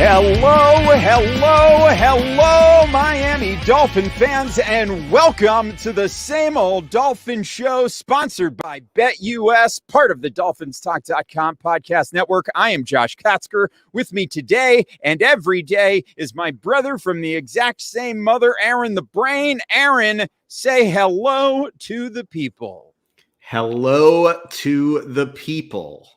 Hello, Miami Dolphin fans, and welcome to the Same Old Dolphin Show, sponsored by BetUS, part of the DolphinsTalk.com podcast network. I am Josh Katzker. With me today and every day is my brother from the exact same mother, Aaron the Brain. Aaron, say hello to the people. Hello to the people.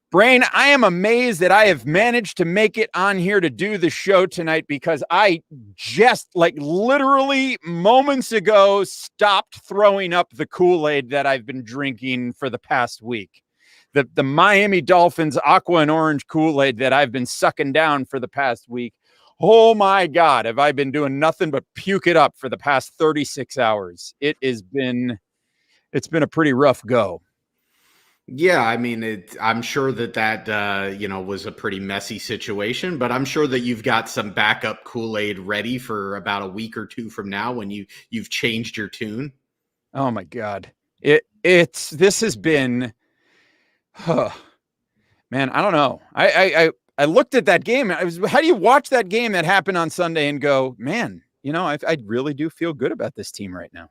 Brain, I am amazed that I have managed to make it on here to do the show tonight because I just literally moments ago stopped throwing up the Kool-Aid that I've been drinking for the past week. The Miami Dolphins aqua and orange Kool-Aid that I've been sucking down for the past week. Oh my God, have I been doing nothing but puke it up for the past 36 hours. It's been a pretty rough go. Yeah, I mean, I'm sure that was a pretty messy situation, but I'm sure that you've got some backup Kool-Aid ready for about a week or two from now when you've changed your tune. Oh my God. This has been, man, I don't know. I looked at that game. How do you watch that game that happened on Sunday and go, man, I really do feel good about this team right now.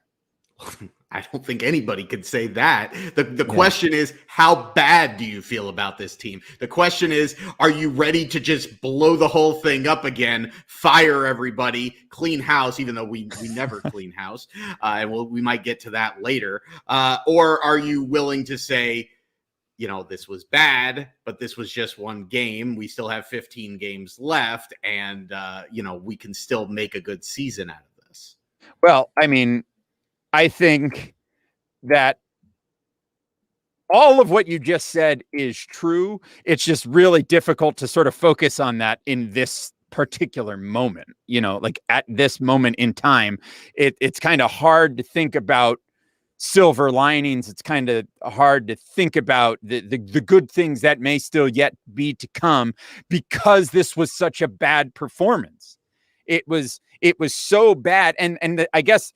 I don't think anybody could say that. The question is, how bad do you feel about this team? The question is, are you ready to just blow the whole thing up again, fire everybody, clean house, even though we never clean house, and we might get to that later, or are you willing to say, this was bad, but this was just one game. We still have 15 games left, and we can still make a good season out of this. Well, I mean, I think that all of what you just said is true. It's just really difficult to sort of focus on that in this particular moment, at this moment in time. It's kind of hard to think about silver linings. It's kind of hard to think about the good things that may still yet be to come because this was such a bad performance. It was so bad. And I guess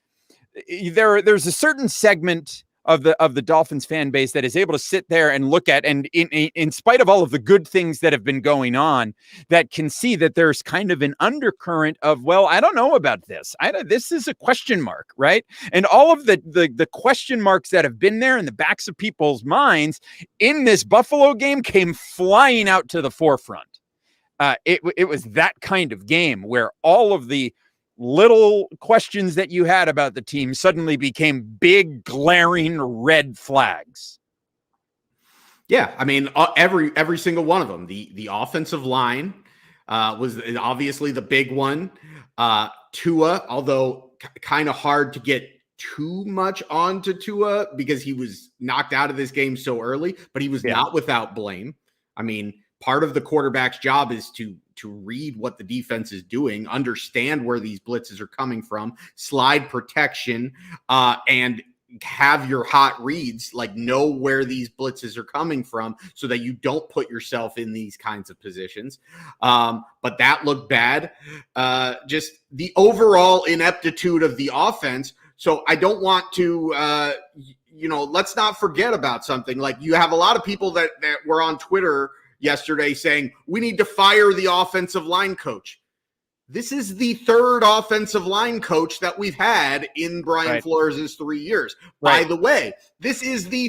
there's a certain segment of the Dolphins fan base that is able to sit there and look at, and in spite of all of the good things that have been going on, that can see that there's kind of an undercurrent of, well, I don't know about this. This is a question mark, right? And all of the question marks that have been there in the backs of people's minds in this Buffalo game came flying out to the forefront. It was that kind of game where all of the little questions that you had about the team suddenly became big, glaring red flags. Yeah, I mean, every single one of them. The offensive line was obviously the big one. Tua, although kind of hard to get too much onto Tua because he was knocked out of this game so early, but he was not without blame. I mean, part of the quarterback's job is to read what the defense is doing, understand where these blitzes are coming from, slide protection, and have your hot reads, know where these blitzes are coming from so that you don't put yourself in these kinds of positions. But that looked bad. Just the overall ineptitude of the offense. So I don't want to, let's not forget about something. Like, you have a lot of people that were on Twitter yesterday saying we need to fire the offensive line coach. This is the third offensive line coach that we've had in Brian Flores' 3 years. By the way, this is the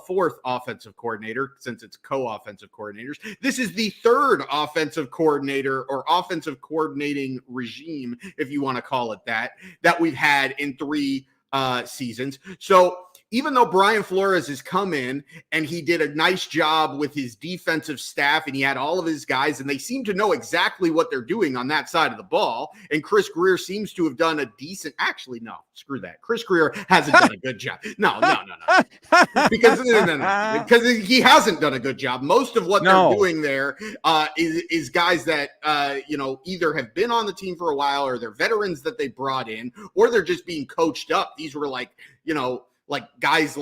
fourth offensive coordinator, since it's co-offensive coordinators. This is the third offensive coordinator or offensive coordinating regime, if you want to call it that we've had in 3 seasons. So even though Brian Flores has come in and he did a nice job with his defensive staff and he had all of his guys and they seem to know exactly what they're doing on that side of the ball, and Chris Greer seems to have done a decent, actually, no, screw that. Chris Greer hasn't done a good job. No. Because he hasn't done a good job. Most of what they're doing there is guys that, either have been on the team for a while, or they're veterans that they brought in, or they're just being coached up. These were guys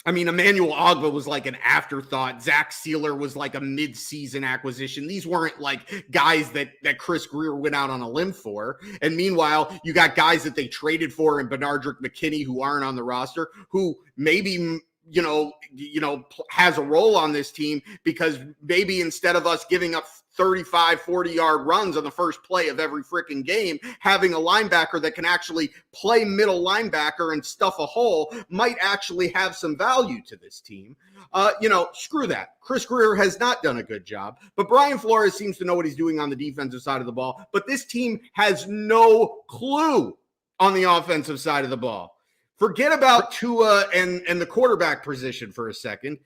Emmanuel Ogbah was like an afterthought. Zach Sealer was like a mid-season acquisition. These weren't like guys that Chris Greer went out on a limb for. And meanwhile, you got guys that they traded for in Benardrick McKinney who aren't on the roster, who maybe has a role on this team, because maybe instead of us giving up 35, 40-yard runs on the first play of every freaking game, having a linebacker that can actually play middle linebacker and stuff a hole might actually have some value to this team. Screw that. Chris Greer has not done a good job, but Brian Flores seems to know what he's doing on the defensive side of the ball. But this team has no clue on the offensive side of the ball. Forget about Tua and the quarterback position for a second.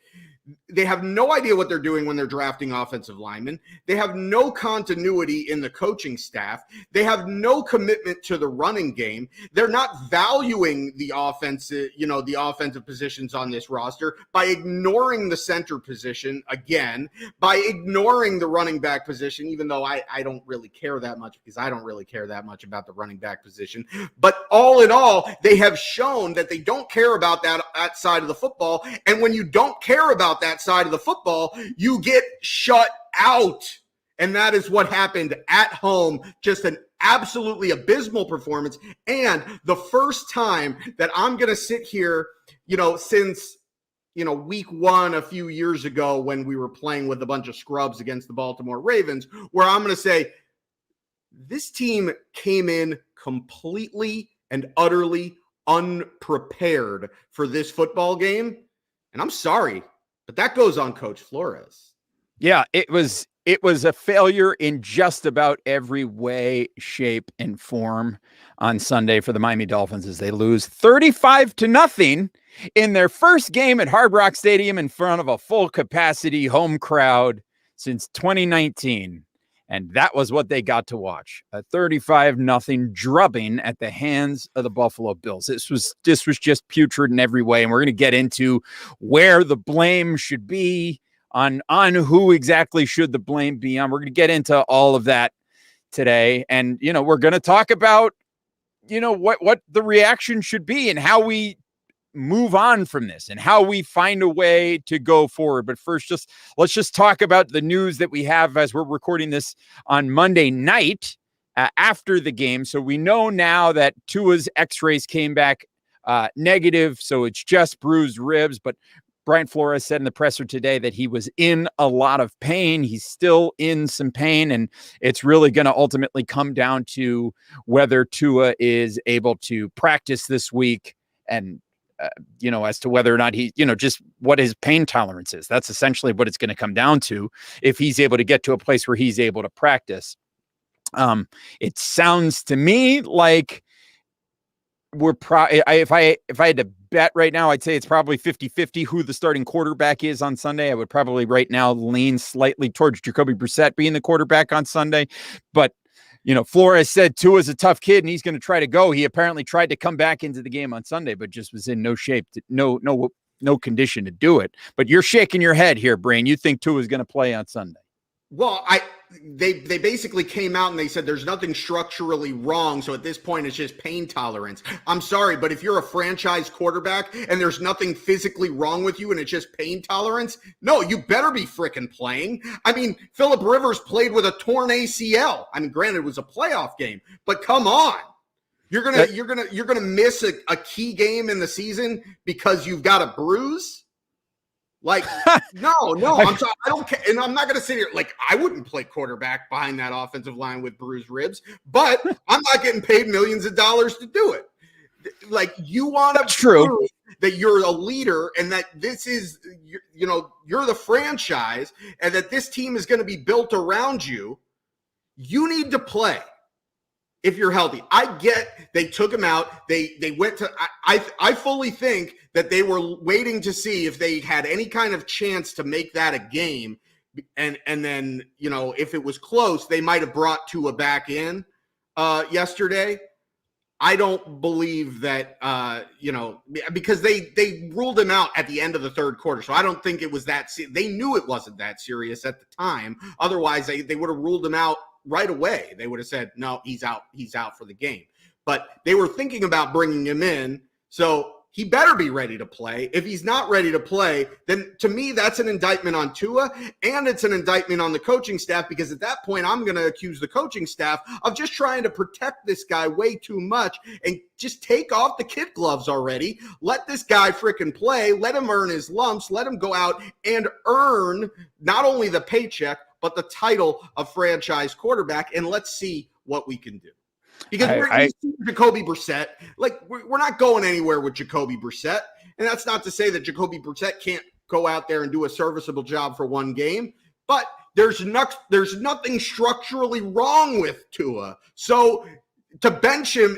They have no idea what they're doing when they're drafting offensive linemen. They have no continuity in the coaching staff. They have no commitment to the running game. They're not valuing the offensive positions on this roster by ignoring the center position again, by ignoring the running back position, even though I don't really care that much, because I don't really care that much about the running back position. But all in all, they have shown that they don't care about that side of the football. And when you don't care about that side of the football, you get shut out. And that is what happened at home. Just an absolutely abysmal performance. And the first time that I'm going to sit here, since, week one a few years ago when we were playing with a bunch of scrubs against the Baltimore Ravens, where I'm going to say this team came in completely and utterly unprepared for this football game. And I'm sorry, but that goes on Coach Flores. Yeah, it was a failure in just about every way, shape, and form on Sunday for the Miami Dolphins as they lose 35-0 in their first game at Hard Rock Stadium in front of a full capacity home crowd since 2019. And that was what they got to watch, a 35-0 drubbing at the hands of the Buffalo Bills. This was just putrid in every way. And we're going to get into where the blame should be, on who exactly should the blame be on. We're going to get into all of that today. And, we're going to talk about, what the reaction should be and how we move on from this and how we find a way to go forward. But first, let's just talk about the news that we have as we're recording this on Monday night after the game. So we know now that Tua's x-rays came back negative. So it's just bruised ribs, but Brian Flores said in the presser today that he was in a lot of pain. He's still in some pain, and it's really going to ultimately come down to whether Tua is able to practice this week and as to whether or not he, just what his pain tolerance is. That's essentially what it's going to come down to if he's able to get to a place where he's able to practice. It sounds to me like if I had to bet right now, I'd say it's probably 50-50 who the starting quarterback is on Sunday. I would probably right now lean slightly towards Jacoby Brissett being the quarterback on Sunday. But Flores said Tua's a tough kid and he's going to try to go. He apparently tried to come back into the game on Sunday, but just was in no shape, no condition to do it. But you're shaking your head here, Brain. You think Tua's going to play on Sunday? Well, they basically came out and they said there's nothing structurally wrong. So at this point, it's just pain tolerance. I'm sorry, but if you're a franchise quarterback and there's nothing physically wrong with you and it's just pain tolerance, no, you better be freaking playing. I mean, Phillip Rivers played with a torn ACL. I mean, granted, it was a playoff game, but come on. You're gonna miss a key game in the season because you've got a bruise? Like, no, I'm sorry. I don't care. And I'm not going to sit here. Like, I wouldn't play quarterback behind that offensive line with bruised ribs, but I'm not getting paid millions of dollars to do it. Like, you want to prove that you're a leader and that this is, you're the franchise and that this team is going to be built around you. You need to play if you're healthy. I get they took him out. They went to, I fully think that they were waiting to see if they had any kind of chance to make that a game. And then, if it was close, they might have brought Tua back in yesterday. I don't believe that, because they ruled him out at the end of the third quarter. So I don't think it was that. They knew it wasn't that serious at the time. Otherwise, they would have ruled him out right away. They would have said, no, he's out for the game. But they were thinking about bringing him in. So he better be ready to play. If he's not ready to play, then to me, that's an indictment on Tua, and it's an indictment on the coaching staff, because at that point, I'm going to accuse the coaching staff of just trying to protect this guy way too much and just take off the kid gloves already. Let this guy freaking play. Let him earn his lumps. Let him go out and earn not only the paycheck, but the title of franchise quarterback, and let's see what we can do. Because we're Jacoby Brissett. Like, we're not going anywhere with Jacoby Brissett. And that's not to say that Jacoby Brissett can't go out there and do a serviceable job for one game. But there's nothing structurally wrong with Tua. So to bench him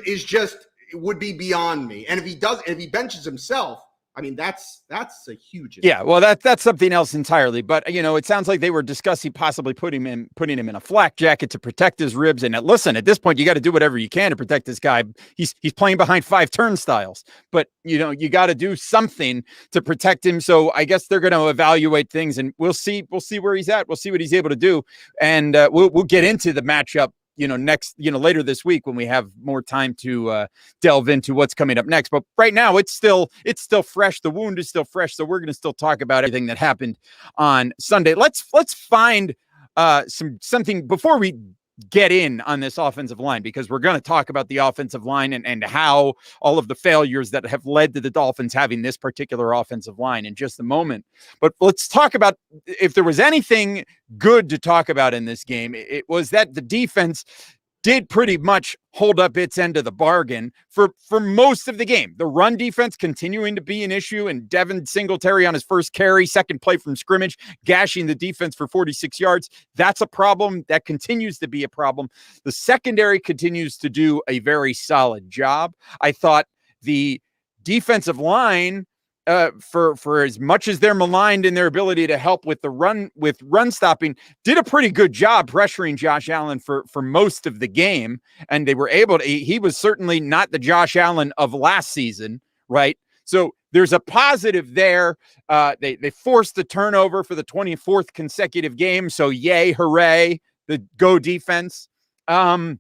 would be beyond me. And if he benches himself, I mean, that's a huge issue. Yeah, well, that's something else entirely. But, it sounds like they were discussing possibly putting him in a flak jacket to protect his ribs. And listen, at this point, you got to do whatever you can to protect this guy. He's playing behind 5 turnstiles, but you got to do something to protect him. So I guess they're going to evaluate things, and we'll see where he's at. We'll see what he's able to do, and we'll get into the matchup later this week when we have more time to delve into what's coming up next. But right now it's still fresh. The wound is still fresh. So we're going to still talk about everything that happened on Sunday. Let's find something before we get in on this offensive line, because we're going to talk about the offensive line and how all of the failures that have led to the Dolphins having this particular offensive line in just a moment. But let's talk about, if there was anything good to talk about in this game, it was that the defense did pretty much hold up its end of the bargain for most of the game. The run defense continuing to be an issue, and Devin Singletary on his first carry, second play from scrimmage, gashing the defense for 46 yards. That's a problem. That continues to be a problem. The secondary continues to do a very solid job. I thought the defensive line, for as much as they're maligned in their ability to help with run stopping, did a pretty good job pressuring Josh Allen for most of the game. And they were able to, he was certainly not the Josh Allen of last season, right? So there's a positive there. They forced the turnover for the 24th consecutive game. So yay, hooray, the go defense. But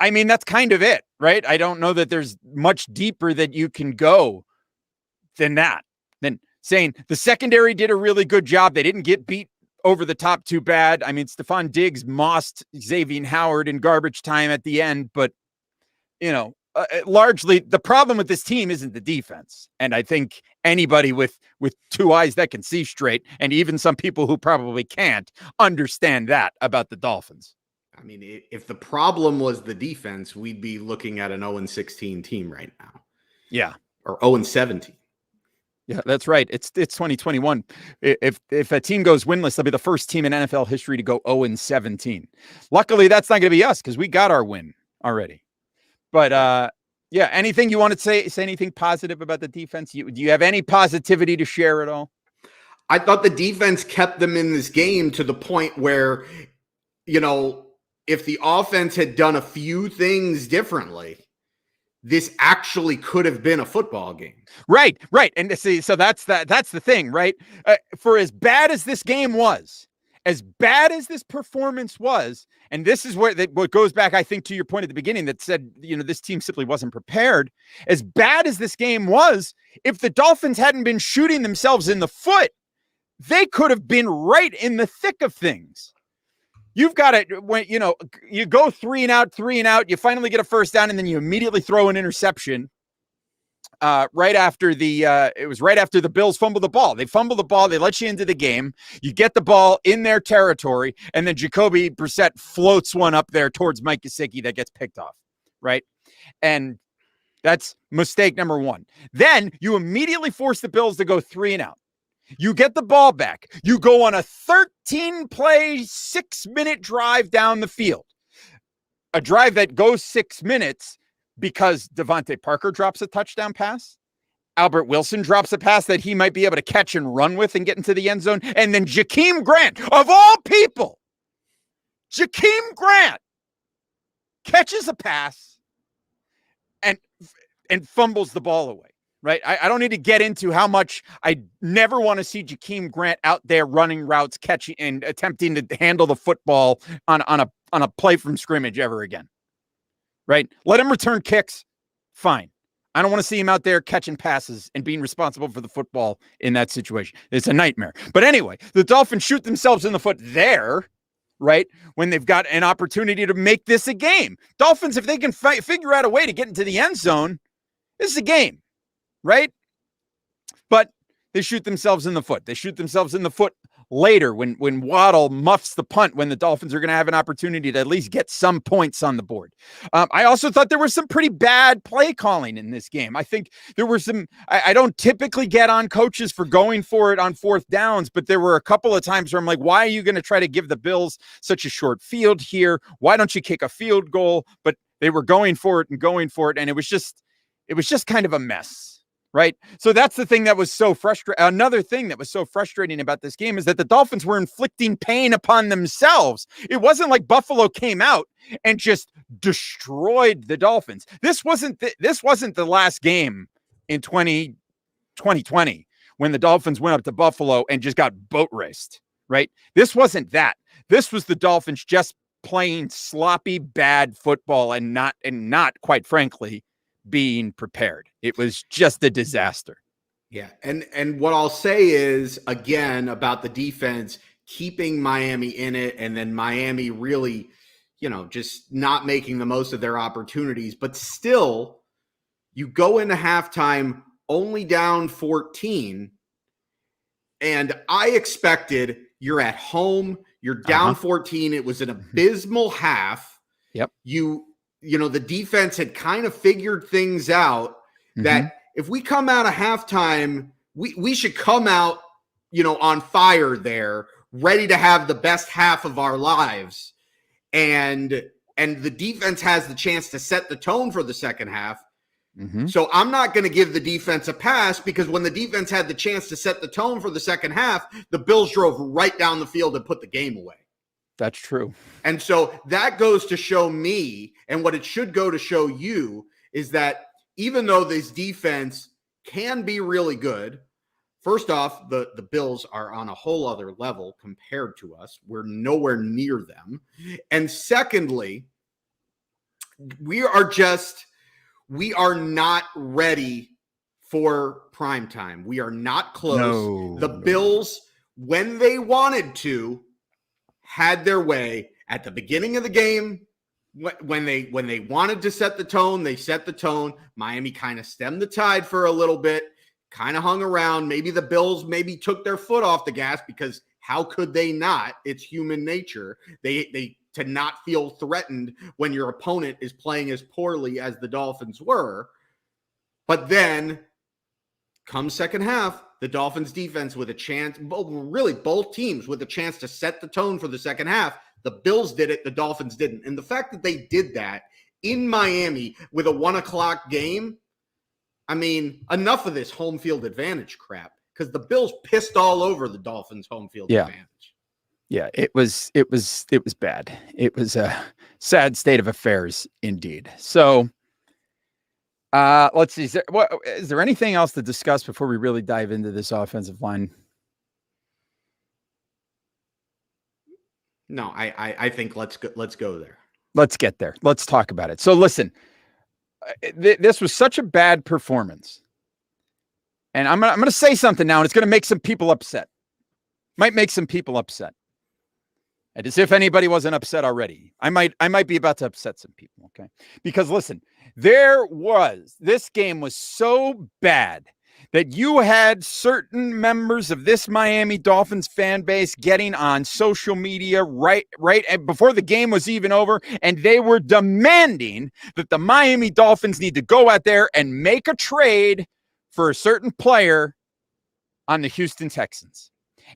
I mean, that's kind of it, right? I don't know that there's much deeper that you can go than that. Then saying the secondary did a really good job. They didn't get beat over the top too bad. I mean, Stephon Diggs mossed Xavier Howard in garbage time at the end, but largely the problem with this team isn't the defense. And I think anybody with 2 eyes that can see straight, and even some people who probably can't, understand that about the Dolphins. I mean, if the problem was the defense, we'd be looking at an 0-16 team right now. Yeah. Or 0-17. Yeah, that's right. It's 2021. If a team goes winless, they'll be the first team in NFL history to go 0-17. Luckily, that's not going to be us, because we got our win already. But yeah, anything you want to say anything positive about the defense? Do you have any positivity to share at all? I thought the defense kept them in this game to the point where, if the offense had done a few things differently, this actually could have been a football game. Right. And see, so that's the thing, right? For as bad as this game was, as bad as this performance was, and this is what goes back, I think, to your point at the beginning that said, this team simply wasn't prepared. As bad as this game was, if the Dolphins hadn't been shooting themselves in the foot, they could have been right in the thick of things. You've got it when you go 3 and out, you finally get a first down, and then you immediately throw an interception. Right after the Bills fumble the ball. They fumble the ball, they let you into the game. You get the ball in their territory, and then Jacoby Brissett floats one up there towards Mike Gesicki that gets picked off. Right. And that's mistake number 1. Then you immediately force the Bills to go 3 and out. You get the ball back. You go on a 13-play, 6-minute drive down the field. A drive that goes 6 minutes because Devontae Parker drops a touchdown pass. Albert Wilson drops a pass that he might be able to catch and run with and get into the end zone. And then Jakeem Grant, of all people, Jakeem Grant catches a pass and fumbles the ball away. Right. I don't need to get into how much I never want to see Jakeem Grant out there running routes, catching and attempting to handle the football on a play from scrimmage ever again. Right. Let him return kicks. Fine. I don't want to see him out there catching passes and being responsible for the football in that situation. It's a nightmare. But anyway, the Dolphins shoot themselves in the foot there, right? When they've got an opportunity to make this a game. Dolphins, if they can figure out a way to get into the end zone, this is a game, right? But they shoot themselves in the foot. They shoot themselves in the foot later when Waddle muffs the punt, when the Dolphins are going to have an opportunity to at least get some points on the board. I also thought there was some pretty bad play calling in this game. I think there were some, I don't typically get on coaches for going for it on fourth downs, but there were a couple of times where I'm like, why are you going to try to give the Bills such a short field here? Why don't you kick a field goal? But they were going for it. And it was just kind of a mess. Right. So that's the thing that was so frustrating. Another thing that was so frustrating about this game is that the Dolphins were inflicting pain upon themselves. It wasn't like Buffalo came out and just destroyed the Dolphins. This wasn't the last game in 2020 when the Dolphins went up to Buffalo and just got boat raced. Right. This wasn't that. This was the Dolphins just playing sloppy, bad football and not quite frankly, being prepared. It was just a disaster. Yeah. And what I'll say is, again, about the defense, keeping Miami in it, and then Miami really, just not making the most of their opportunities. But still, you go into halftime only down 14. And I expected, you're at home, you're down 14. It was an abysmal half. Yep. The defense had kind of figured things out that if we come out of halftime, we should come out, on fire there, ready to have the best half of our lives. And the defense has the chance to set the tone for the second half. So I'm not going to give the defense a pass, because when the defense had the chance to set the tone for the second half, the Bills drove right down the field and put the game away. That's true. And so that goes to show me, and what it should go to show you, is that even though this defense can be really good, first off, the Bills are on a whole other level compared to us. We're nowhere near them. And secondly, we are not ready for prime time. We are not close. The Bills, when they wanted to, had their way at the beginning of the game. When they wanted to set the tone, they set the tone. Miami kind of stemmed the tide for a little bit, kind of hung around. Maybe the Bills took their foot off the gas, because how could they not? It's human nature. They to not feel threatened when your opponent is playing as poorly as the Dolphins were. But then come second half, the Dolphins defense with a chance, really both teams with a chance to set the tone for the second half. The Bills did it, the Dolphins didn't. And the fact that they did that in Miami with a 1:00 game, I mean, enough of this home field advantage crap, because the Bills pissed all over the Dolphins home field advantage. Yeah, it was bad. It was a sad state of affairs indeed. So let's see. Is there anything else to discuss before we really dive into this offensive line? No, I think let's go there. Let's get there. Let's talk about it. So listen, this was such a bad performance, and I'm gonna say something now, and it's gonna make some people upset. Might make some people upset. And as if anybody wasn't upset already, I might be about to upset some people. Okay, because listen, this game was so bad that you had certain members of this Miami Dolphins fan base getting on social media right before the game was even over, and they were demanding that the Miami Dolphins need to go out there and make a trade for a certain player on the Houston Texans.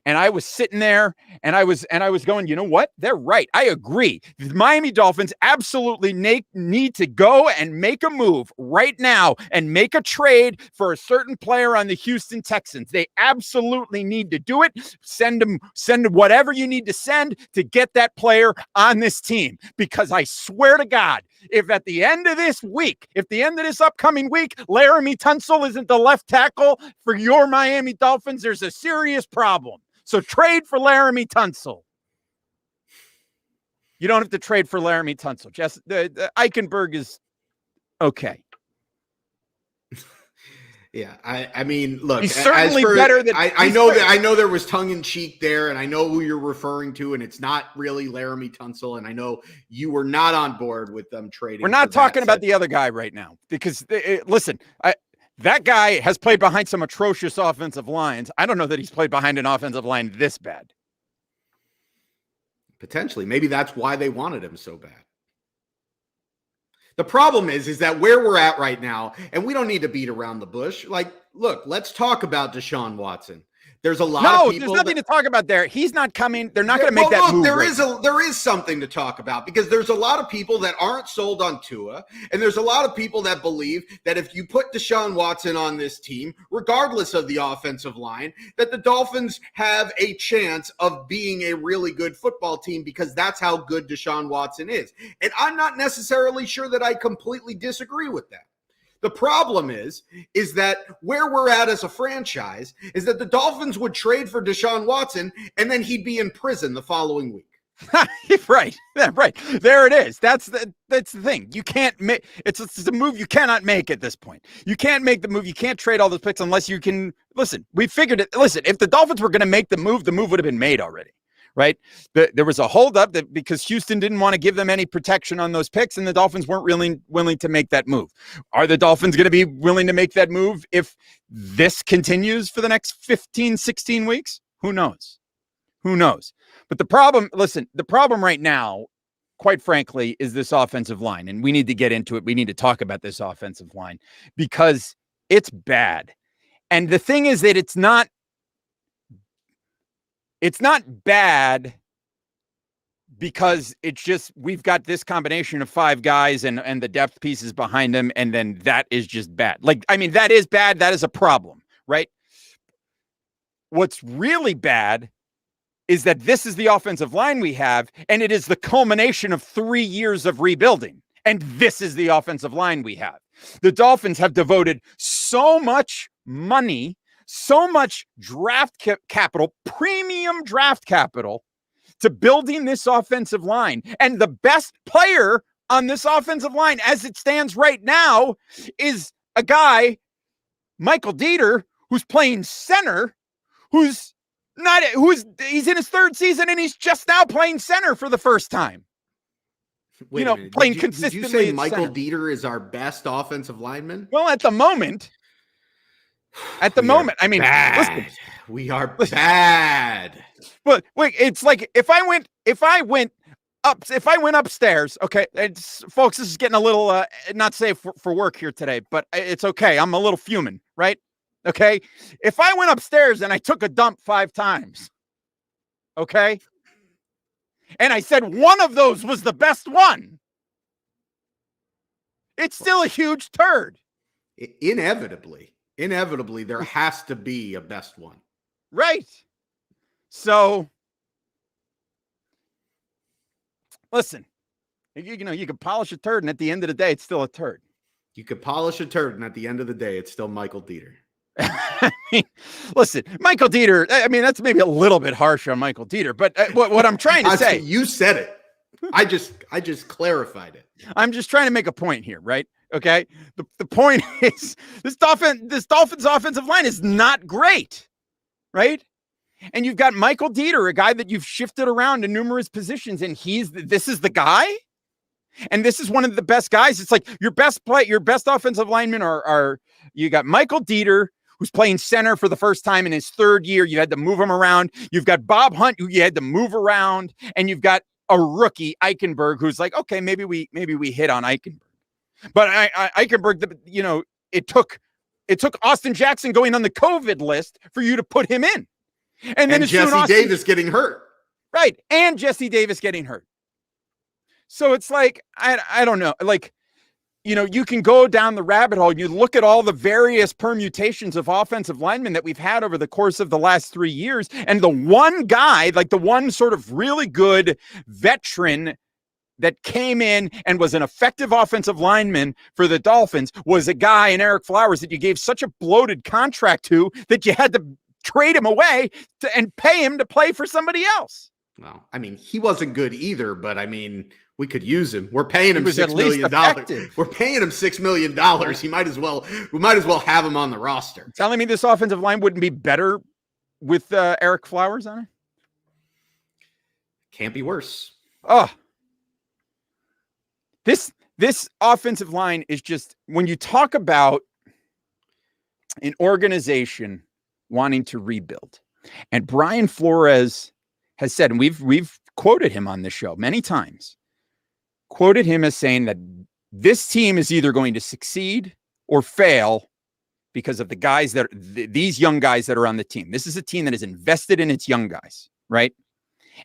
And I was sitting there and I was going, you know what? They're right. I agree. The Miami Dolphins absolutely need to go and make a move right now and make a trade for a certain player on the Houston Texans. They absolutely need to do it. Send whatever you need to send to get that player on this team. Because I swear to God, if at the end of this upcoming week, Laramie Tunsil isn't the left tackle for your Miami Dolphins, there's a serious problem. So trade for Laramie Tunsil. You don't have to trade for Laramie Tunsil. Just the Eichenberg is okay. Yeah, I mean, look, he's certainly better than I know there was tongue in cheek there, and I know who you're referring to, and it's not really Laramie Tunsil, and I know you were not on board with them trading. We're not talking about the other guy right now because listen, that guy has played behind some atrocious offensive lines. I don't know that he's played behind an offensive line this bad. Potentially, maybe that's why they wanted him so bad. The problem is that where we're at right now, and we don't need to beat around the bush. Like, look, let's talk about Deshaun Watson. There's a lot of people. There's nothing to talk about there. He's not coming. They're not going to make that move. There is something to talk about because there's a lot of people that aren't sold on Tua, and there's a lot of people that believe that if you put Deshaun Watson on this team, regardless of the offensive line, that the Dolphins have a chance of being a really good football team because that's how good Deshaun Watson is. And I'm not necessarily sure that I completely disagree with that. The problem is that where we're at as a franchise is that the Dolphins would trade for Deshaun Watson and then he'd be in prison the following week. Right. Yeah, right. There it is. That's the thing. You can't make it's a move you cannot make at this point. You can't make the move. You can't trade all those picks unless you can listen. We figured it. Listen, if the Dolphins were going to make the move would have been made already. Right. There was a holdup because Houston didn't want to give them any protection on those picks, and the Dolphins weren't really willing to make that move. Are the Dolphins going to be willing to make that move if this continues for the next 15, 16 weeks? Who knows? Who knows? But the problem right now, quite frankly, is this offensive line. And we need to get into it. We need to talk about this offensive line because it's bad. And the thing is that it's not bad because it's just we've got this combination of five guys and the depth pieces behind them, and then that is just bad. Like, I mean, that is bad. That is a problem, right? What's really bad is that this is the offensive line we have, and it is the culmination of 3 years of rebuilding. And this is the offensive line we have. The Dolphins have devoted so much money, so much draft capital, premium draft capital to building this offensive line. And the best player on this offensive line as it stands right now is a guy, Michael Dieter, who's playing center, he's in his third season and he's just now playing center for the first time. Wait a minute. Playing consistently. Did you say Michael Dieter is our best offensive lineman? Well, at the moment, I mean, listen, we are bad. But wait, it's like if I went upstairs, okay, folks, this is getting a little not safe for work here today, but it's okay. I'm a little fuming, right? Okay. If I went upstairs and I took a dump 5 times, okay, and I said one of those was the best one, it's still a huge turd. Inevitably, there has to be a best one. Right. So, listen, you can polish a turd, and at the end of the day, it's still a turd. You could polish a turd, and at the end of the day, it's still Michael Dieter. I mean, listen, Michael Dieter, I mean, that's maybe a little bit harsh on Michael Dieter, but what I'm trying to say. You said it. I just clarified it. I'm just trying to make a point here, right? Okay. The point is this Dolphins offensive line is not great, right? And you've got Michael Dieter, a guy that you've shifted around in numerous positions, and this is the guy, and this is one of the best guys. It's like your best offensive linemen are you got Michael Dieter, who's playing center for the first time in his third year. You had to move him around. You've got Bob Hunt, who you had to move around, and you've got a rookie, Eichenberg, who's like, okay, maybe we hit on Eichenberg. But Eichenberg, it took Austin Jackson going on the COVID list for you to put him in. And then Jesse Davis getting hurt. Right. And Jesse Davis getting hurt. So it's like, I don't know. Like, you can go down the rabbit hole. You look at all the various permutations of offensive linemen that we've had over the course of the last 3 years. And the one guy, like the one sort of really good veteran that came in and was an effective offensive lineman for the Dolphins was a guy in Eric Flowers that you gave such a bloated contract to that you had to trade him away and pay him to play for somebody else. Well, I mean, he wasn't good either, but I mean, We could use him. We're paying him was at $6 least million. effective. We're paying him $6 million. We might as well have him on the roster. Telling me this offensive line wouldn't be better with Eric Flowers on it? Can't be worse. Oh, this offensive line is just, when you talk about an organization wanting to rebuild, and Brian Flores has said, and we've quoted him on this show many times, quoted him as saying that this team is either going to succeed or fail because of the guys that these young guys that are on the team. This is a team that is invested in its young guys, right?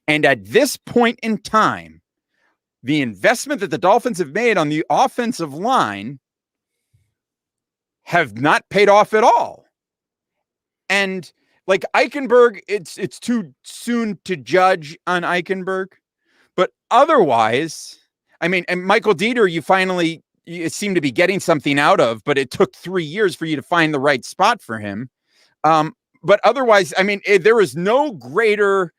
And at this point in time, the investment that the Dolphins have made on the offensive line have not paid off at all. And like Eichenberg, it's too soon to judge on Eichenberg, but otherwise, I mean, and Michael Dieter, you seem to be getting something out of, but it took 3 years for you to find the right spot for him. But otherwise, I mean, there is no greater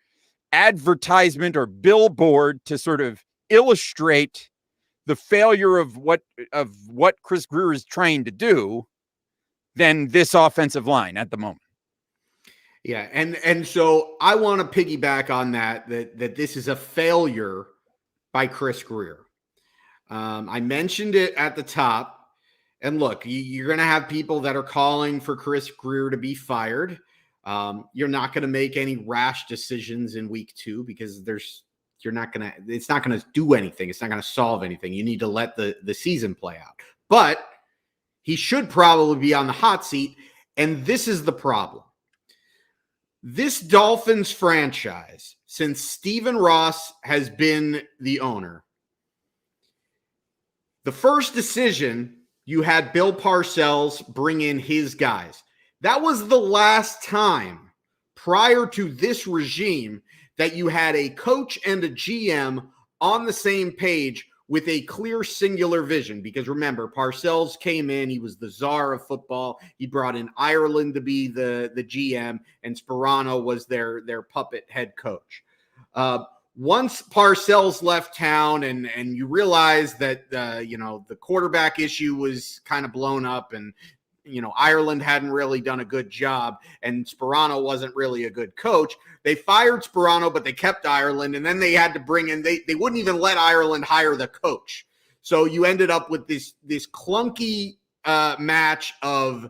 advertisement or billboard to sort of illustrate the failure of what Chris Grier is trying to do than this offensive line at the moment. Yeah, and so I want to piggyback on that this is a failure by Chris Grier. I mentioned it at the top, and look, you're going to have people that are calling for Chris Grier to be fired. You're not going to make any rash decisions in week 2 because it's not going to do anything. It's not going to solve anything. You need to let the season play out. But he should probably be on the hot seat, and this is the problem. This Dolphins franchise, since Stephen Ross has been the owner, the first decision, you had Bill Parcells bring in his guys. That was the last time prior to this regime that you had a coach and a GM on the same page with a clear singular vision. Because remember, Parcells came in, he was the czar of football. He brought in Ireland to be the GM, and Sperano was their puppet head coach. Once Parcells left town and you realize that, the quarterback issue was kind of blown up and, Ireland hadn't really done a good job and Sperano wasn't really a good coach, they fired Sperano, but they kept Ireland. And then they had to bring in, they wouldn't even let Ireland hire the coach. So you ended up with this clunky match of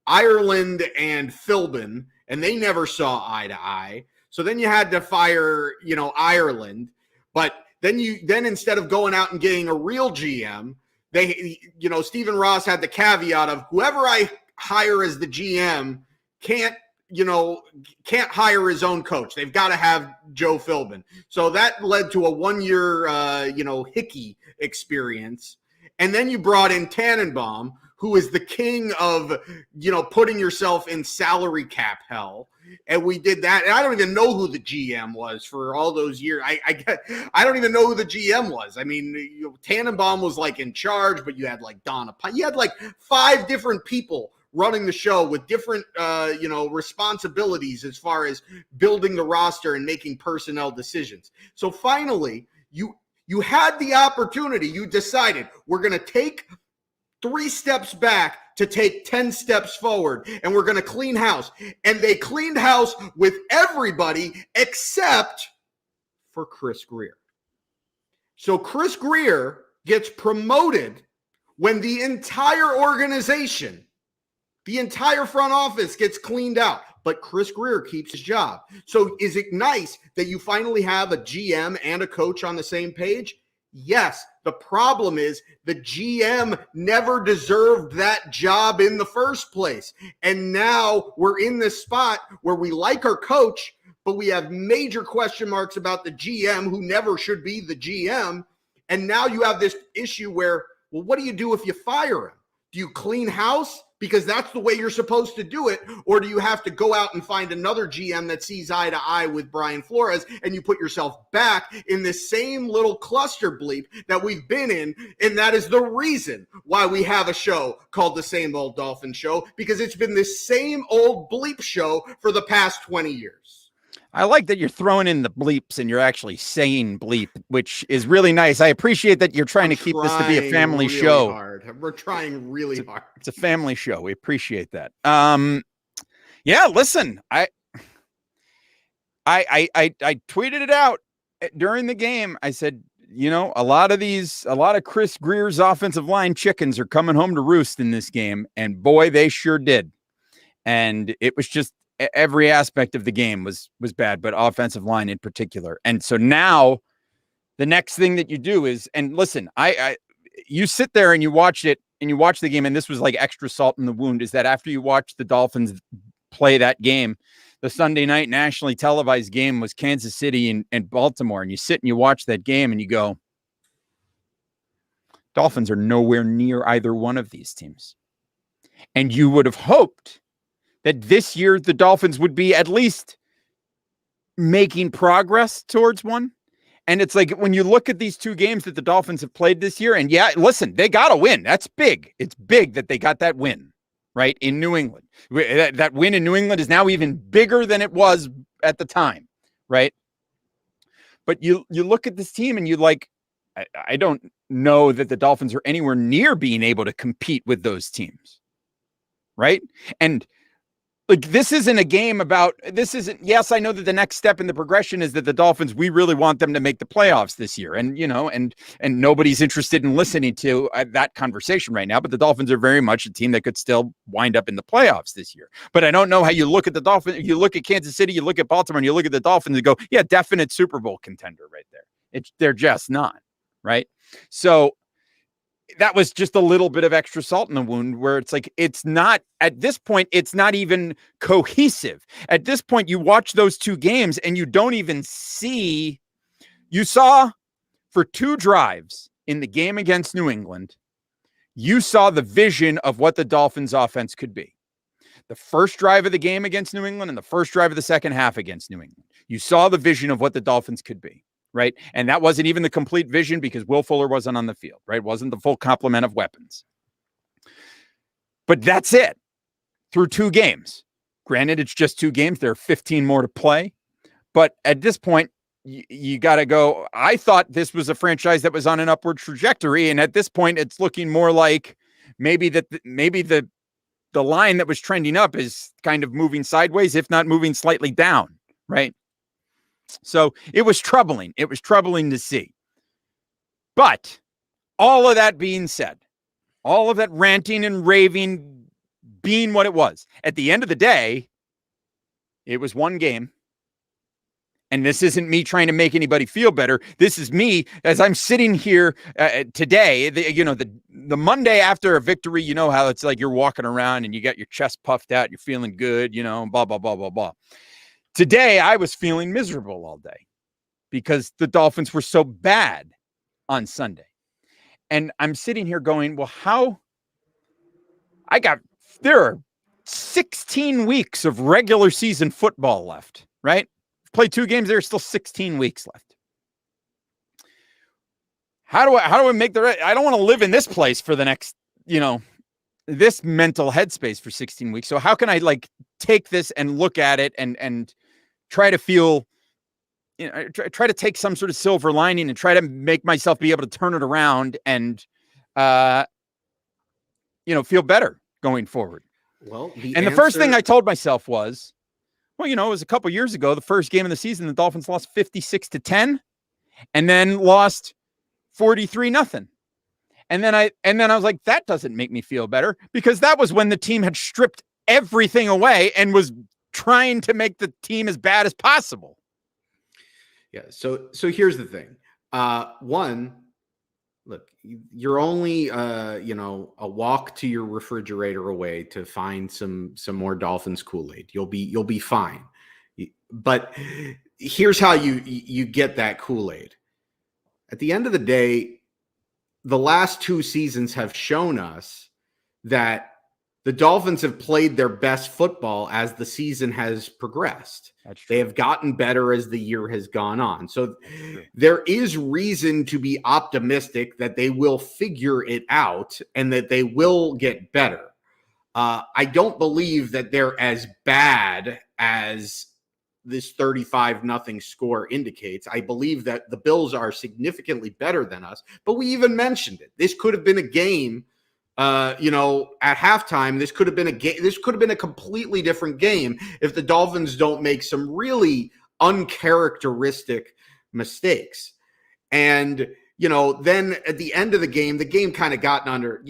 Ireland and Philbin, and they never saw eye to eye. So then you had to fire, Ireland, but then instead of going out and getting a real GM, Stephen Ross had the caveat of whoever I hire as the GM can't hire his own coach. They've got to have Joe Philbin. So that led to a 1-year, hickey experience. And then you brought in Tannenbaum, who is the king of, putting yourself in salary cap hell. And we did that. And I don't even know who the GM was for all those years. I don't even know who the GM was. I mean, Tannenbaum was like in charge, but you had like Donna Pine. You had like 5 different people running the show with different, responsibilities as far as building the roster and making personnel decisions. So finally, you had the opportunity. You decided we're going to take 3 steps back to take 10 steps forward, and we're going to clean house. And they cleaned house with everybody except for Chris Grier. So Chris Grier gets promoted when the entire organization, the entire front office gets cleaned out, but Chris Grier keeps his job. So is it nice that you finally have a GM and a coach on the same page? Yes. The problem is the GM never deserved that job in the first place. And now we're in this spot where we like our coach, but we have major question marks about the GM who never should be the GM. And now you have this issue where, well, what do you do if you fire him? Do you clean house? Because that's the way you're supposed to do it. Or do you have to go out and find another GM that sees eye to eye with Brian Flores, and you put yourself back in this same little cluster bleep that we've been in? And that is the reason why we have a show called the Same Old Dolphins Show, because it's been this same old bleep show for the past 20 years. I like that you're throwing in the bleeps and you're actually saying bleep, which is really nice. I appreciate that you're trying to keep this to be a family show. We're trying really hard. It's a family show. We appreciate that. Yeah, listen, I tweeted it out during the game. I said, a lot of Chris Greer's offensive line chickens are coming home to roost in this game. And boy, they sure did. And it was just, every aspect of the game was bad, but offensive line in particular. And so now the next thing that you do is, and listen, you sit there and you watch it and you watch the game, and this was like extra salt in the wound, is that after you watch the Dolphins play that game, the Sunday night nationally televised game was Kansas City and Baltimore, and you sit and you watch that game and you go, Dolphins are nowhere near either one of these teams. And you would have hoped that this year the Dolphins would be at least making progress towards one. And it's like, when you look at these two games that the Dolphins have played this year, and yeah, listen, they got a win. That's big. It's big that they got that win, right? In New England. That win in New England is now even bigger than it was at the time, right? But you look at this team and you like, I don't know that the Dolphins are anywhere near being able to compete with those teams, right? And like, this isn't a game about, yes, I know that the next step in the progression is that the Dolphins, we really want them to make the playoffs this year. And, and nobody's interested in listening to that conversation right now, but the Dolphins are very much a team that could still wind up in the playoffs this year. But I don't know how you look at the Dolphins, you look at Kansas City, you look at Baltimore, and you look at the Dolphins and go, yeah, definite Super Bowl contender right there. They're just not, right? So that was just a little bit of extra salt in the wound, where it's like, it's not, at this point, it's not even cohesive. At this point, you watch those two games and you don't even see, you saw for two drives in the game against New England, you saw the vision of what the Dolphins offense could be. The first drive of the game against New England and the first drive of the second half against New England, you saw the vision of what the Dolphins could be. Right. And that wasn't even the complete vision because Will Fuller wasn't on the field, right? Wasn't the full complement of weapons. But that's it through two games. Granted, it's just two games. There are 15 more to play. But at this point, you got to go. I thought this was a franchise that was on an upward trajectory. And at this point, it's looking more like maybe the line that was trending up is kind of moving sideways, if not moving slightly down. Right. So it was troubling. It was troubling to see. But all of that being said, all of that ranting and raving being what it was, at the end of the day, it was one game. And this isn't me trying to make anybody feel better. This is me as I'm sitting here today, the Monday after a victory, you know how it's like you're walking around and you got your chest puffed out, you're feeling good, blah, blah, blah, blah, blah. Today, I was feeling miserable all day because the Dolphins were so bad on Sunday. And I'm sitting here going, well, there are 16 weeks of regular season football left, right? Played two games, there's still 16 weeks left. How do I make I don't want to live in this place for the next, this mental headspace for 16 weeks. So how can I take this and look at it and try to feel, try to take some sort of silver lining and try to make myself be able to turn it around and, feel better going forward. Well, the first thing I told myself was, it was a couple years ago, the first game of the season, the Dolphins lost 56-10 and then lost 43-0. And then I was like, that doesn't make me feel better, because that was when the team had stripped everything away and was trying to make the team as bad as possible. Yeah. So here's the thing. One, look, you're only, a walk to your refrigerator away to find some more Dolphins Kool-Aid. You'll be fine. But here's how you get that Kool-Aid. At the end of the day, the last two seasons have shown us that the Dolphins have played their best football as the season has progressed. They have gotten better as the year has gone on. So there is reason to be optimistic that they will figure it out and that they will get better. I don't believe that they're as bad as this 35-0 score indicates. I believe that the Bills are significantly better than us, but we even mentioned it. This could have been a game, at halftime. This could have been a game. This could have been a completely different game if the Dolphins don't make some really uncharacteristic mistakes. And, then at the end of the game kind of gotten under,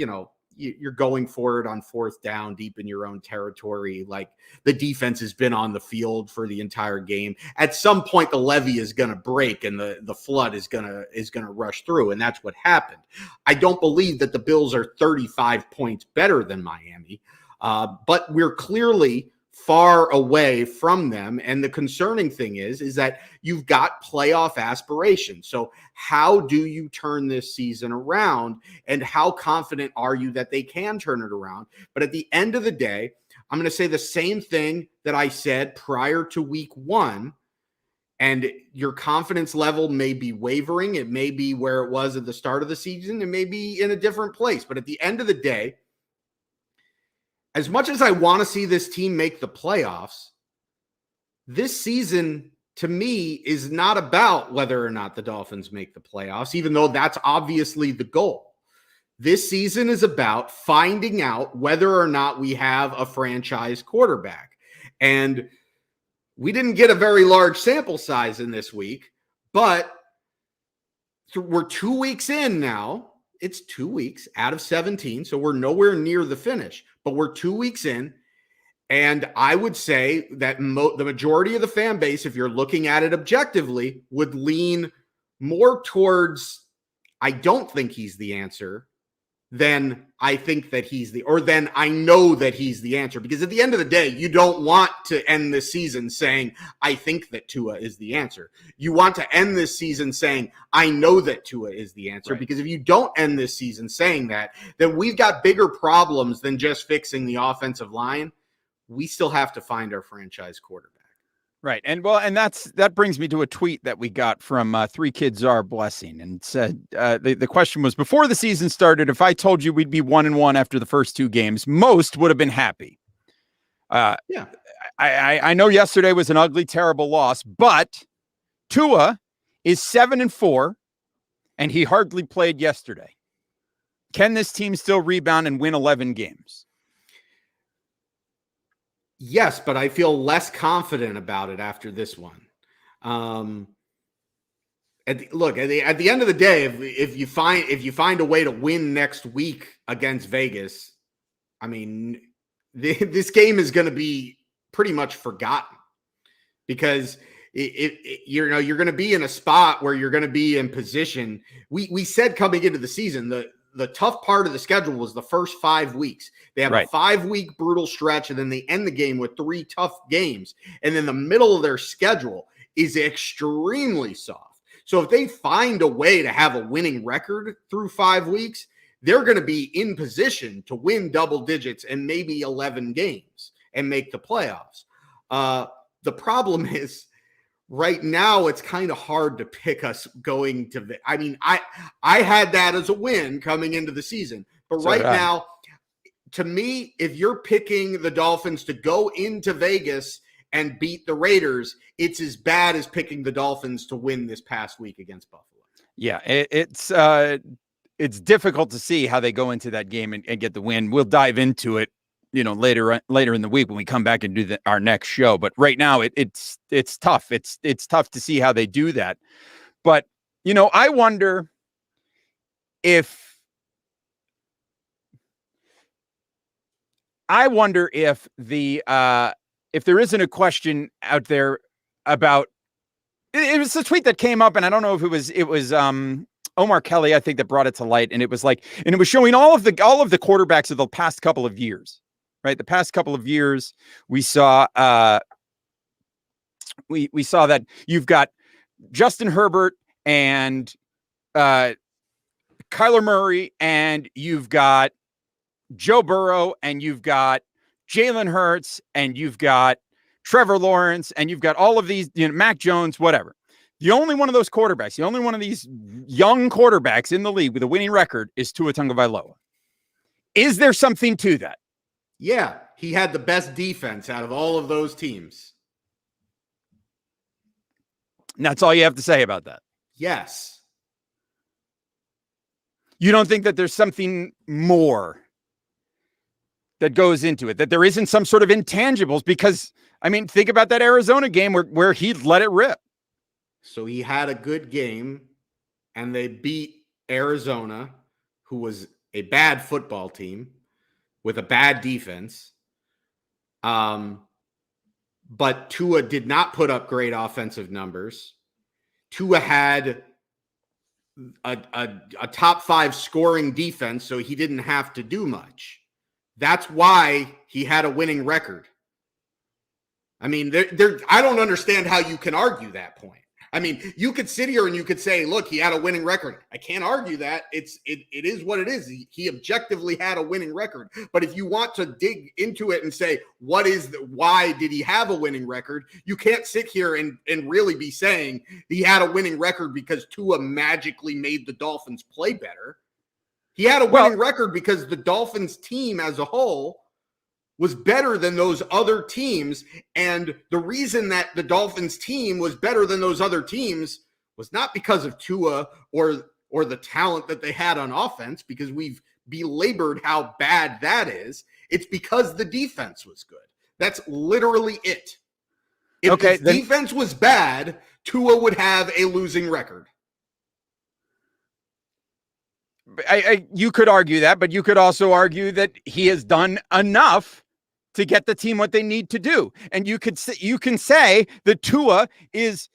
you're going for it on fourth down deep in your own territory. Like, the defense has been on the field for the entire game. At some point, the levee is going to break and the flood is going to rush through. And that's what happened. I don't believe that the Bills are 35 points better than Miami, but we're clearly far away from them. And the concerning thing is that you've got playoff aspirations. So how do you turn this season around, and how confident are you that they can turn it around? But at the end of the day, I'm going to say the same thing that I said prior to week 1. And your confidence level may be wavering. It may be where it was at the start of the season. It may be in a different place. But at the end of the day, as much as I want to see this team make the playoffs, this season, to me, is not about whether or not the Dolphins make the playoffs, even though that's obviously the goal. This season is about finding out whether or not we have a franchise quarterback. And we didn't get a very large sample size in this week, but we're 2 weeks in now. It's 2 weeks out of 17, so we're nowhere near the finish. But we're 2 weeks in, and I would say that the majority of the fan base, if you're looking at it objectively, would lean more towards, I don't think he's the answer, than I think that then I know that he's the answer. Because at the end of the day, you don't want to end this season saying, I think that Tua is the answer. You want to end this season saying, I know that Tua is the answer. Right. Because if you don't end this season saying that, then we've got bigger problems than just fixing the offensive line. We still have to find our franchise quarterback. Right. And that brings me to a tweet that we got from Three Kids Are Blessing, and said, the question was, before the season started, if I told you we'd be 1-1 after the first 2 games, most would have been happy. Yeah. I know yesterday was an ugly, terrible loss, but Tua is 7-4, and he hardly played yesterday. Can this team still rebound and win 11 games? Yes, but I feel less confident about it after this one. At the end of the day, if you find a way to win next week against Vegas, I mean, this game is going to be pretty much forgotten, because you're going to be in a spot where you're going to be in position. We said coming into the season, the tough part of the schedule was the first 5 weeks. They have a 5-week brutal stretch, and then they end the game with 3 tough games. And then the middle of their schedule is extremely soft. So if they find a way to have a winning record through 5 weeks, they're going to be in position to win double digits and maybe 11 games and make the playoffs. The problem is, right now, it's kind of hard to pick us going to – I mean, I had that as a win coming into the season. But right now, to me, if you're picking the Dolphins to go into Vegas and beat the Raiders, it's as bad as picking the Dolphins to win this past week against Buffalo. Yeah, it's difficult to see how they go into that game and get the win. We'll dive into it, later in the week when we come back and do our next show. But right now, it's tough. It's tough to see how they do that. But I wonder if if there isn't a question out there about it was a tweet that came up, and I don't know if it was Omar Kelly, I think, that brought it to light, and it was showing all of the quarterbacks of the past couple of years. Right, the past couple of years, we saw we saw that you've got Justin Herbert and Kyler Murray, and you've got Joe Burrow, and you've got Jalen Hurts, and you've got Trevor Lawrence, and you've got all of these, Mac Jones, whatever. The only one of those quarterbacks, the only one of these young quarterbacks in the league with a winning record is Tua Tagovailoa. Is there something to that? Yeah, he had the best defense out of all of those teams. And that's all you have to say about that. Yes. You don't think that there's something more that goes into it, that there isn't some sort of intangibles? Because, I mean, think about that Arizona game where he let it rip. So he had a good game, and they beat Arizona, who was a bad football team with a bad defense. But Tua did not put up great offensive numbers. Tua had a top 5 scoring defense, so he didn't have to do much. That's why he had a winning record. I mean, I don't understand how you can argue that point. I mean, you could sit here and you could say, look, he had a winning record. I can't argue that. It is what it is. He objectively had a winning record. But if you want to dig into it and say, why did he have a winning record? You can't sit here and really be saying he had a winning record because Tua magically made the Dolphins play better. He had a winning record because the Dolphins team as a whole was better than those other teams. And the reason that the Dolphins team was better than those other teams was not because of Tua or the talent that they had on offense, because we've belabored how bad that is. It's because the defense was good. That's literally it. If the defense was bad, Tua would have a losing record. You could argue that, but you could also argue that he has done enough to get the team what they need to do. And you can say that Tua is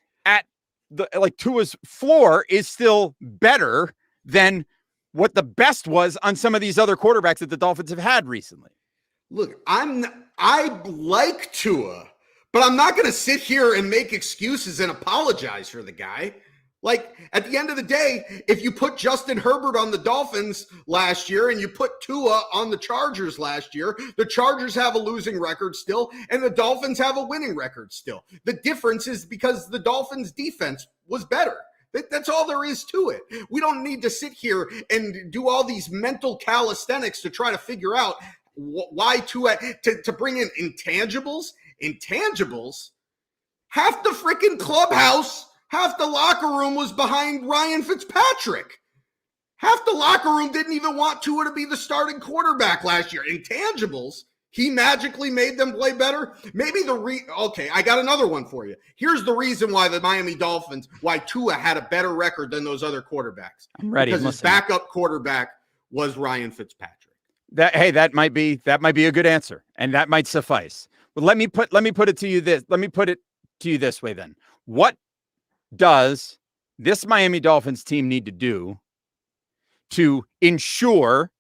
Tua's floor is still better than what the best was on some of these other quarterbacks that the Dolphins have had recently. Look, I like Tua, but I'm not going to sit here and make excuses and apologize for the guy. Like, at the end of the day, if you put Justin Herbert on the Dolphins last year and you put Tua on the Chargers last year, the Chargers have a losing record still, and the Dolphins have a winning record still. The difference is because the Dolphins' defense was better. That's all there is to it. We don't need to sit here and do all these mental calisthenics to try to figure out why Tua, to bring in intangibles. Intangibles? Half the freaking clubhouse, half the locker room was behind Ryan Fitzpatrick. Half the locker room didn't even want Tua to be the starting quarterback last year. Intangibles, he magically made them play better. Maybe okay, I got another one for you. Here's the reason why the Miami Dolphins, why Tua had a better record than those other quarterbacks. I'm ready. Because his backup quarterback was Ryan Fitzpatrick. That might be a good answer, and that might suffice. But let me put it to you this way then. What does this Miami Dolphins team need to do to ensure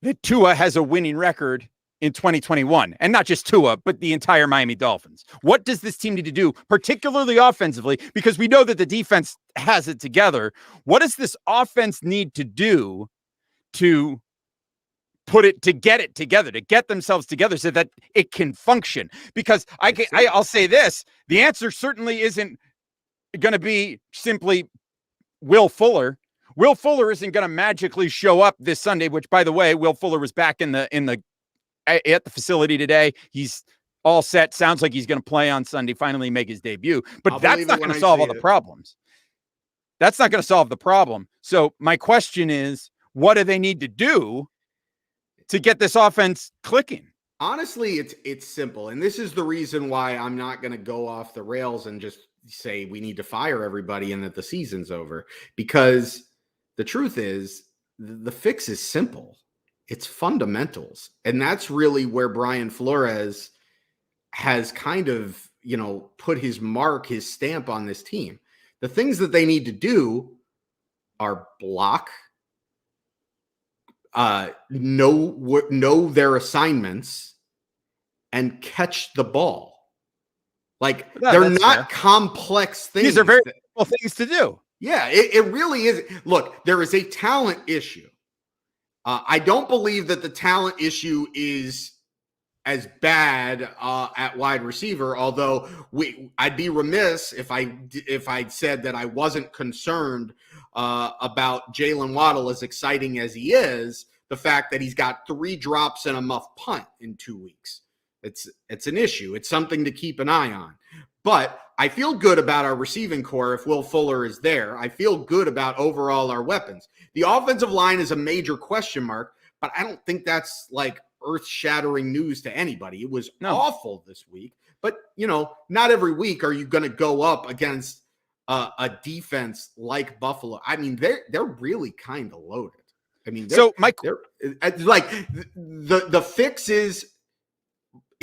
that Tua has a winning record in 2021? And not just Tua, but the entire Miami Dolphins. What does this team need to do, particularly offensively? Because we know that the defense has it together. What does this offense need to do to get it together, to get themselves together so that it can function? Because I'll say this, the answer certainly isn't going to be simply Will Fuller. Will Fuller isn't going to magically show up this Sunday, which, by the way, Will Fuller was back at the facility today. He's all set. Sounds like he's going to play on Sunday, finally make his debut. But that's not going to solve all the problems. That's not going to solve the problem. So my question is, what do they need to do to get this offense clicking? Honestly, it's simple. And this is the reason why I'm not going to go off the rails and just say we need to fire everybody and that the season's over. Because the truth is, the fix is simple. It's fundamentals. And that's really where Brian Flores has kind of, put his mark, his stamp on this team. The things that they need to do are block, know their assignments, and catch the ball. Like, they're not fair. Complex things. These are very simple things to do. Yeah, it really is. Look, there is a talent issue. I don't believe that the talent issue is as bad at wide receiver, although I'd be remiss if I'd said that I wasn't concerned about Jalen Waddle, as exciting as he is, the fact that he's got 3 drops and a muff punt in 2 weeks. It's an issue. It's something to keep an eye on. But I feel good about our receiving core if Will Fuller is there. I feel good about overall our weapons. The offensive line is a major question mark, but I don't think that's like earth-shattering news to anybody. It was awful this week, but not every week are you going to go up against a defense like Buffalo. I mean, they're really kind of loaded. I mean, they're like the fix is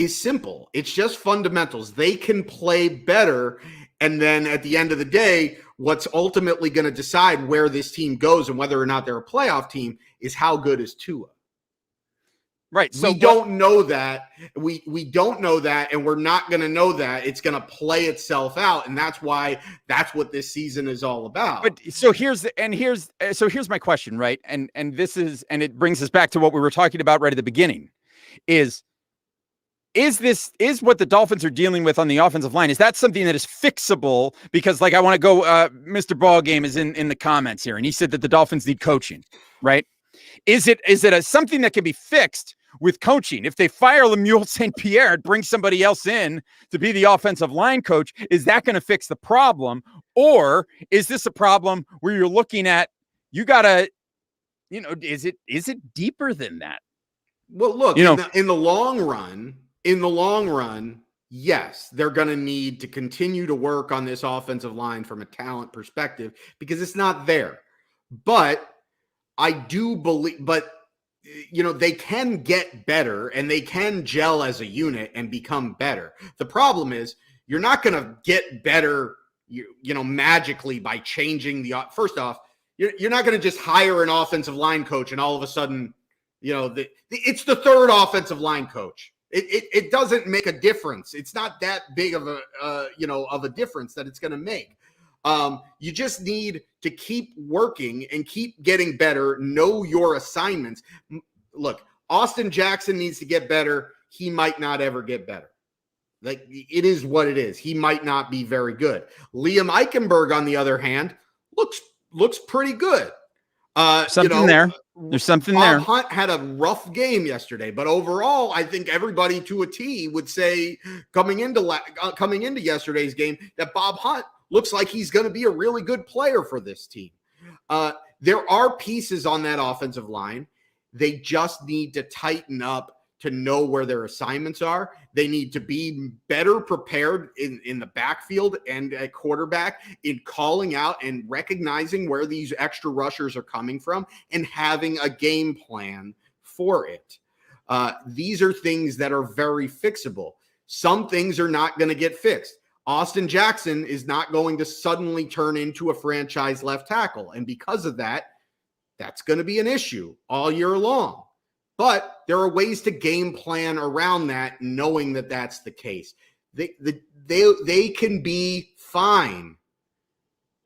simple. It's just fundamentals. They can play better. And then at the end of the day, what's ultimately going to decide where this team goes and whether or not they're a playoff team is how good is Tua. Right. So we don't know that. We don't know that, and we're not going to know that. It's going to play itself out, and that's what this season is all about. But so here's my question, right? And it brings us back to what we were talking about right at the beginning. Is what the Dolphins are dealing with on the offensive line? Is that something that is fixable? Because I want to go, Mr. Ballgame is in the comments here, and he said that the Dolphins need coaching, right? Is it something that can be fixed with coaching? If they fire Lemuel St. Pierre and bring somebody else in to be the offensive line coach, is that going to fix the problem? Or is this a problem where you're looking at, you got to, is it deeper than that? Well, look, in the long run, yes, they're going to need to continue to work on this offensive line from a talent perspective because it's not there. But I do believe, they can get better and they can gel as a unit and become better. The problem is you're not going to get better, magically by changing first off, you're not going to just hire an offensive line coach and all of a sudden, it's the third offensive line coach. It doesn't make a difference. It's not that big of a difference that it's going to make. You just need to keep working and keep getting better. Know your assignments. Look, Austin Jackson needs to get better. He might not ever get better. Like, it is what it is. He might not be very good. Liam Eichenberg, on the other hand, looks pretty good. Something there. There's something there. Bob Hunt had a rough game yesterday, but overall, I think everybody to a T would say coming into yesterday's game that Bob Hunt looks like he's going to be a really good player for this team. There are pieces on that offensive line. They just need to tighten up to know where their assignments are. They need to be better prepared in the backfield and at quarterback in calling out and recognizing where these extra rushers are coming from and having a game plan for it. These are things that are very fixable. Some things are not going to get fixed. Austin Jackson is not going to suddenly turn into a franchise left tackle. And because of that, that's going to be an issue all year long. But there are ways to game plan around that, knowing that that's the case. They can be fine.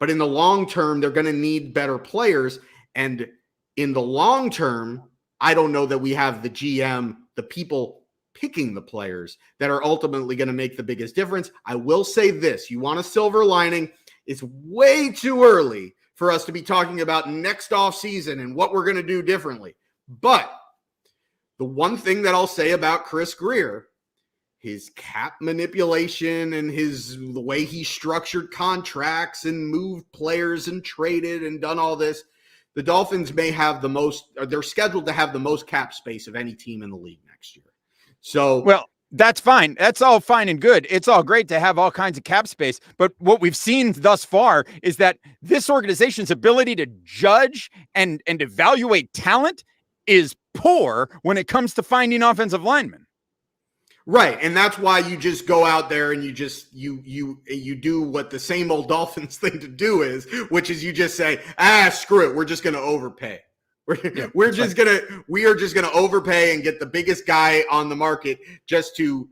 But in the long term, they're going to need better players. And in the long term, I don't know that we have the GM, the people picking the players that are ultimately going to make the biggest difference. I will say this. You want a silver lining. It's way too early for us to be talking about next offseason and what we're going to do differently. But the one thing that I'll say about Chris Grier, his cap manipulation and the way he structured contracts and moved players and traded and done all this, the Dolphins may have they're scheduled to have the most cap space of any team in the league next year. So, well, that's fine. That's all fine and good. It's all great to have all kinds of cap space. But what we've seen thus far is that this organization's ability to judge and evaluate talent is poor when it comes to finding offensive linemen. Right. And that's why you just go out there and you do what the same old Dolphins thing to do is, which is you just say, screw it. We're just going to overpay. We are just going to overpay and get the biggest guy on the market just to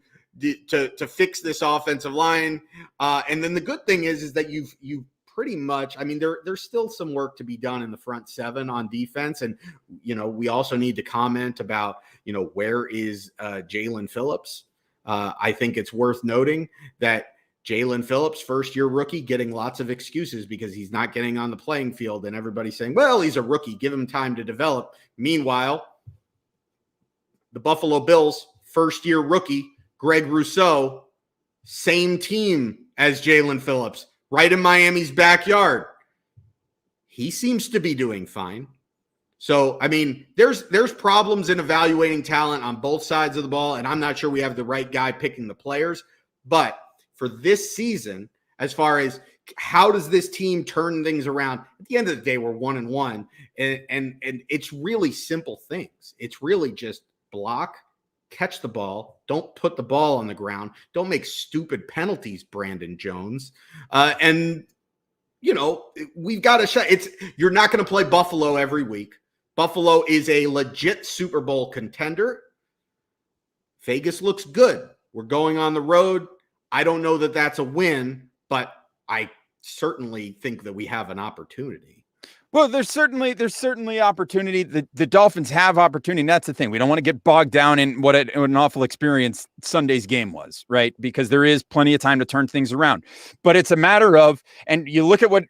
fix this offensive line. And then the good thing is that you've pretty much, I mean, there's still some work to be done in the front seven on defense. And, we also need to comment about, where is Jalen Phillips? I think it's worth noting that Jalen Phillips, first-year rookie, getting lots of excuses because he's not getting on the playing field, and everybody's saying, well, he's a rookie, give him time to develop. Meanwhile, the Buffalo Bills, first-year rookie, Greg Rousseau, same team as Jalen Phillips, right in Miami's backyard. He seems to be doing fine. So, I mean, there's problems in evaluating talent on both sides of the ball, and I'm not sure we have the right guy picking the players. But for this season, as far as how does this team turn things around, at the end of the day, we're 1-1, and it's really simple things. It's really just block, catch the ball, don't put the ball on the ground, don't make stupid penalties, Brandon Jones, and you know, we've got to shut. You're not going to play Buffalo every week. Buffalo is a legit Super Bowl contender. Vegas looks good. We're going on the road. I don't know that that's a win, but I certainly think that we have an opportunity. Well, there's certainly opportunity. The Dolphins have opportunity. And that's the thing. We don't want to get bogged down in what an awful experience Sunday's game was, right? Because there is plenty of time to turn things around. But it's a matter of, and you look at what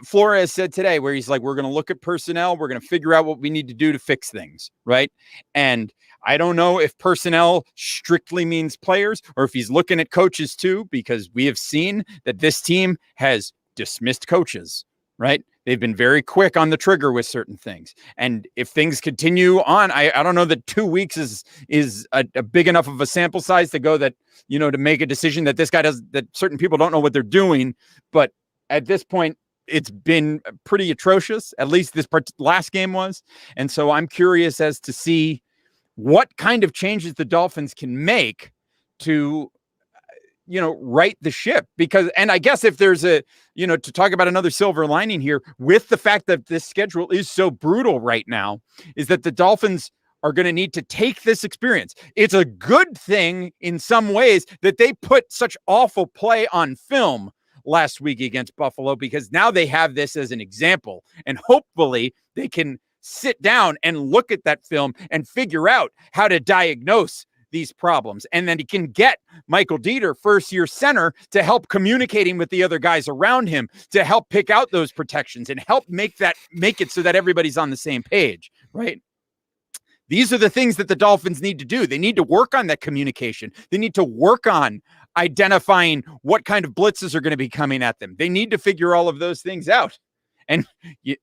Flores said today, where he's like, we're going to look at personnel. We're going to figure out what we need to do to fix things, right? And I don't know if personnel strictly means players or if he's looking at coaches too, because we have seen that this team has dismissed coaches, right? They've been very quick on the trigger with certain things. And if things continue on, I don't know that 2 weeks is a big enough of a sample size to go that, you know, to make a decision that this guy does, that certain people don't know what they're doing. But at this point, it's been pretty atrocious. At least this last game was. And so I'm curious as to see what kind of changes the Dolphins can make to, you know, right the ship. Because, and I guess if there's a, you know, to talk about another silver lining here with the fact that this schedule is so brutal right now, is that the Dolphins are going to need to take this experience. It's a good thing in some ways that they put such awful play on film last week against Buffalo, because now they have this as an example, and hopefully they can sit down and look at that film and figure out how to diagnose these problems. And then he can get Michael Dieter, first-year center, to help communicating with the other guys around him, to help pick out those protections and help make it so that everybody's on the same page, right? These are the things that the Dolphins need to do. They need to work on that communication. They need to work on identifying what kind of blitzes are going to be coming at them. They need to figure all of those things out. And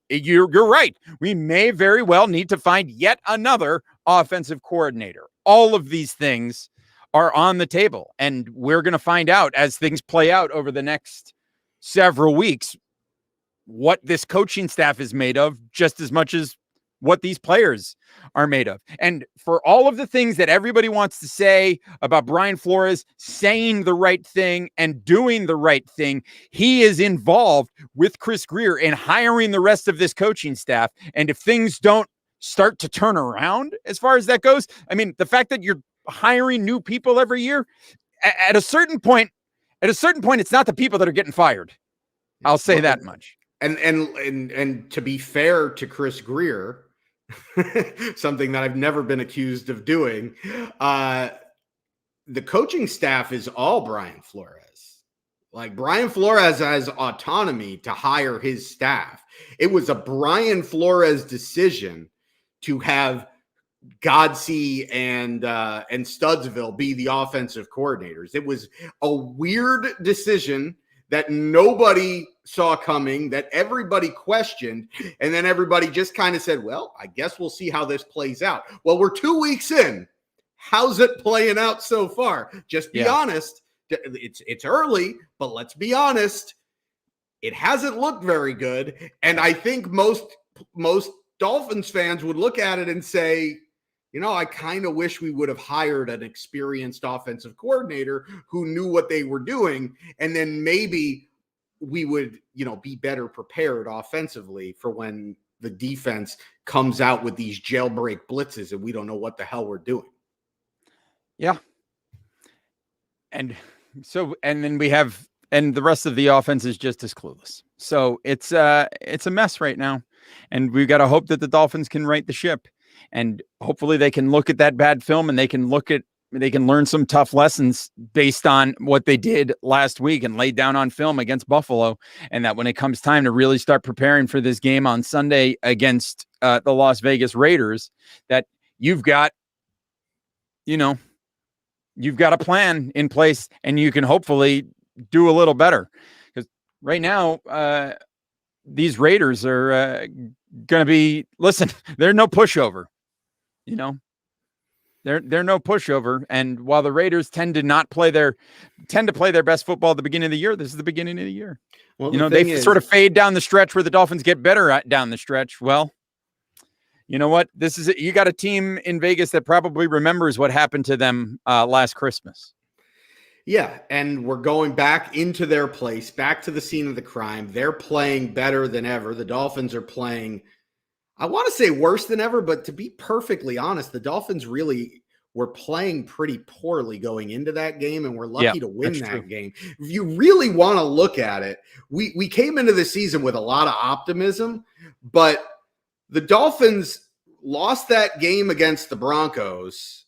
you're right. We may very well need to find yet another offensive coordinator. All of these things are on the table, and we're going to find out as things play out over the next several weeks what this coaching staff is made of, just as much as what these players are made of. And for all of the things that everybody wants to say about Brian Flores saying the right thing and doing the right thing, he is involved with Chris Grier in hiring the rest of this coaching staff. And if things don't start to turn around as far as that goes, I mean, the fact that you're hiring new people every year, at a certain point, it's not the people that are getting fired. I'll say that much. And to be fair to Chris Grier, something that I've never been accused of doing, the coaching staff is all Brian Flores. Like, Brian Flores has autonomy to hire his staff. It was a Brian Flores decision to have Godsey and Studsville be the offensive coordinators. It was a weird decision that nobody saw coming, that everybody questioned, and then everybody just kind of said, well, I guess we'll see how this plays out. Well, we're 2 weeks in. How's it playing out so far? Just be honest. It's early, but let's be honest. It hasn't looked very good. And I think most Dolphins fans would look at it and say, you know, I kind of wish we would have hired an experienced offensive coordinator who knew what they were doing. And then maybe we would, you know, be better prepared offensively for when the defense comes out with these jailbreak blitzes and we don't know what the hell we're doing. Yeah. And then we have, and the rest of the offense is just as clueless. So it's a mess right now. And we've got to hope that the Dolphins can right the ship. And hopefully they can look at that bad film and they can learn some tough lessons based on what they did last week and laid down on film against Buffalo. And that when it comes time to really start preparing for this game on Sunday against the Las Vegas Raiders, that you've got a plan in place and you can hopefully do a little better. Because right now, these Raiders are going to be, listen, they're no pushover, you know, they're no pushover. And while the Raiders tend to play their best football at the beginning of the year, this is the beginning of the year. Well, you know, they sort of fade down the stretch where the Dolphins get better down the stretch. Well, you know what? You got a team in Vegas that probably remembers what happened to them last Christmas. Yeah, and we're going back into their place, back to the scene of the crime. They're playing better than ever. The Dolphins are playing, I want to say worse than ever, but to be perfectly honest, the Dolphins really were playing pretty poorly going into that game, and we're lucky to win that game. If you really want to look at it, we came into the season with a lot of optimism, but the Dolphins lost that game against the Broncos.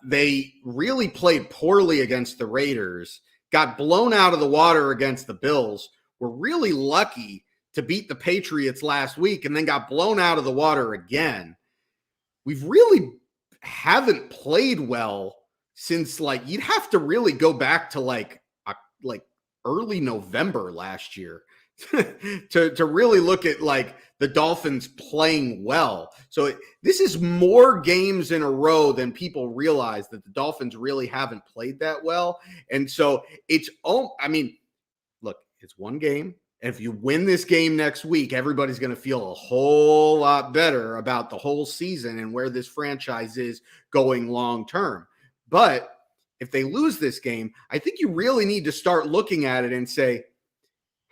They really played poorly against the Raiders, got blown out of the water against the Bills, were really lucky to beat the Patriots last week, and then got blown out of the water again. We've really haven't played well since, like, you'd have to really go back to like early November last year to really look at like the Dolphins playing well. So this is more games in a row than people realize that the Dolphins really haven't played that well. And so I mean, look, it's one game. And if you win this game next week, everybody's going to feel a whole lot better about the whole season and where this franchise is going long term. But if they lose this game, I think you really need to start looking at it and say,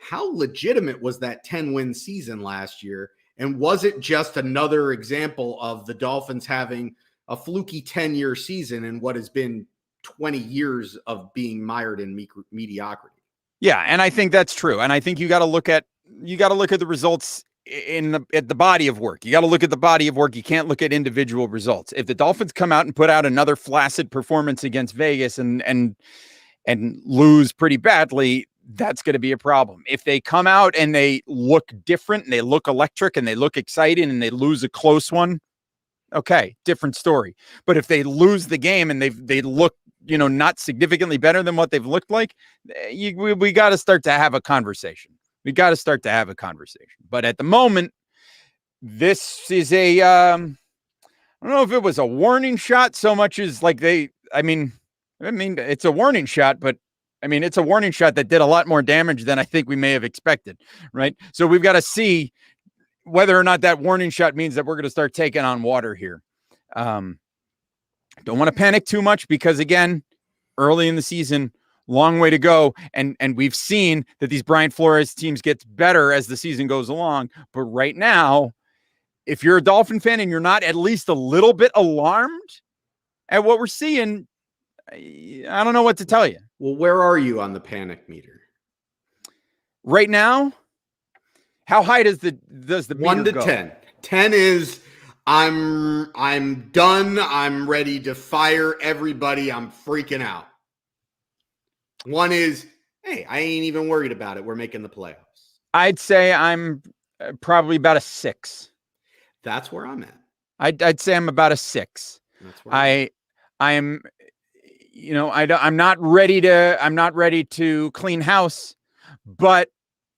how legitimate was that 10-win season last year? And was it just another example of the Dolphins having a fluky 10-year season in what has been 20 years of being mired in mediocrity? Yeah, and I think that's true. And I think you got to look at the results at the body of work. You got to look at the body of work. You can't look at individual results. If the Dolphins come out and put out another flaccid performance against Vegas and lose pretty badly, that's going to be a problem. If they come out and they look different and they look electric and they look exciting and they lose a close one, okay, different story. But if they lose the game and they look, not significantly better than what they've looked like, we got to start to have a conversation. But at the moment, this is I don't know if it was a warning shot so much as like I mean, it's a warning shot, but it's a warning shot that did a lot more damage than I think we may have expected, right? So we've got to see whether or not that warning shot means that we're going to start taking on water here. Don't want to panic too much because, again, early in the season, long way to go. And we've seen that these Brian Flores teams get better as the season goes along. But right now, if you're a Dolphin fan and you're not at least a little bit alarmed at what we're seeing, I don't know what to tell you. Well, where are you on the panic meter? Right now, how high does the meter 1 to go? 10? 10 is I'm done. I'm ready to fire everybody. I'm freaking out. 1 is, hey, I ain't even worried about it. We're making the playoffs. I'd say I'm probably about a 6. That's where I'm at. I'd say I'm about a 6. That's where I'm I'm not ready to clean house, but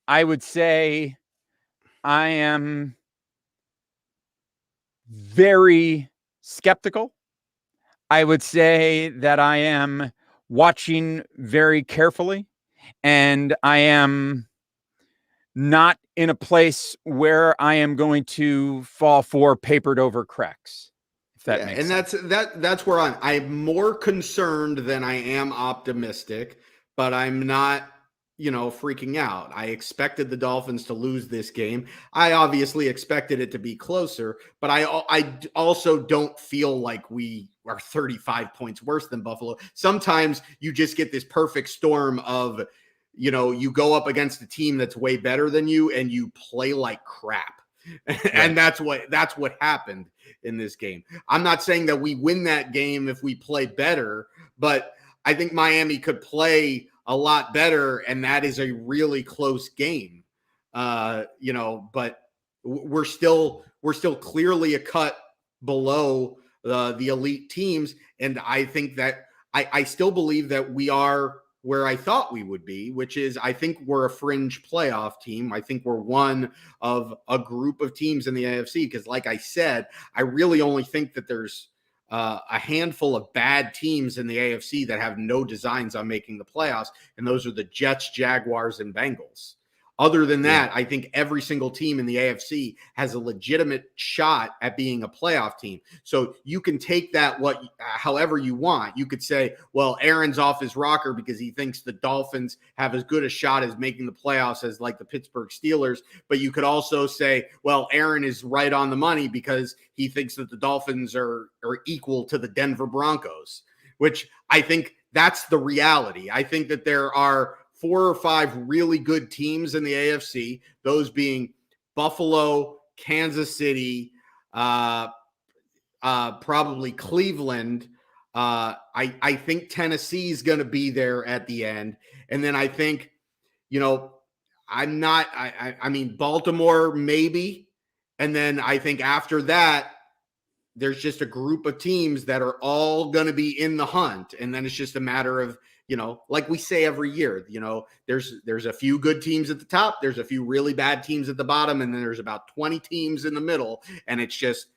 I would say I am very skeptical. I would say that I am watching very carefully, and I am not in a place where I am going to fall for papered over cracks. If that makes sense. And that's where I'm more concerned than I am optimistic, but I'm not, freaking out. I expected the Dolphins to lose this game. I obviously expected it to be closer, but I also don't feel like we are 35 points worse than Buffalo. Sometimes you just get this perfect storm of, you go up against a team that's way better than you and you play like crap. And that's what happened in this game. I'm not saying that we win that game if we play better, but I think Miami could play a lot better, and that is a really close game. But we're still clearly a cut below the elite teams, and I think that I still believe that we are where I thought we would be, which is I think we're a fringe playoff team. I think we're one of a group of teams in the AFC because, like I said, I really only think that there's a handful of bad teams in the AFC that have no designs on making the playoffs, and those are the Jets, Jaguars, and Bengals. Other than that, I think every single team in the AFC has a legitimate shot at being a playoff team. So you can take that however you want. You could say, well, Aaron's off his rocker because he thinks the Dolphins have as good a shot as making the playoffs as like the Pittsburgh Steelers. But you could also say, well, Aaron is right on the money because he thinks that the Dolphins are equal to the Denver Broncos, which I think that's the reality. I think that there are 4 or 5 really good teams in the AFC, those being Buffalo, Kansas City, probably Cleveland. I think Tennessee is going to be there at the end. And then I think, I mean, Baltimore, maybe. And then I think after that, there's just a group of teams that are all going to be in the hunt. And then it's just a matter of, like we say every year, there's a few good teams at the top. There's a few really bad teams at the bottom. And then there's about 20 teams in the middle. And it's just,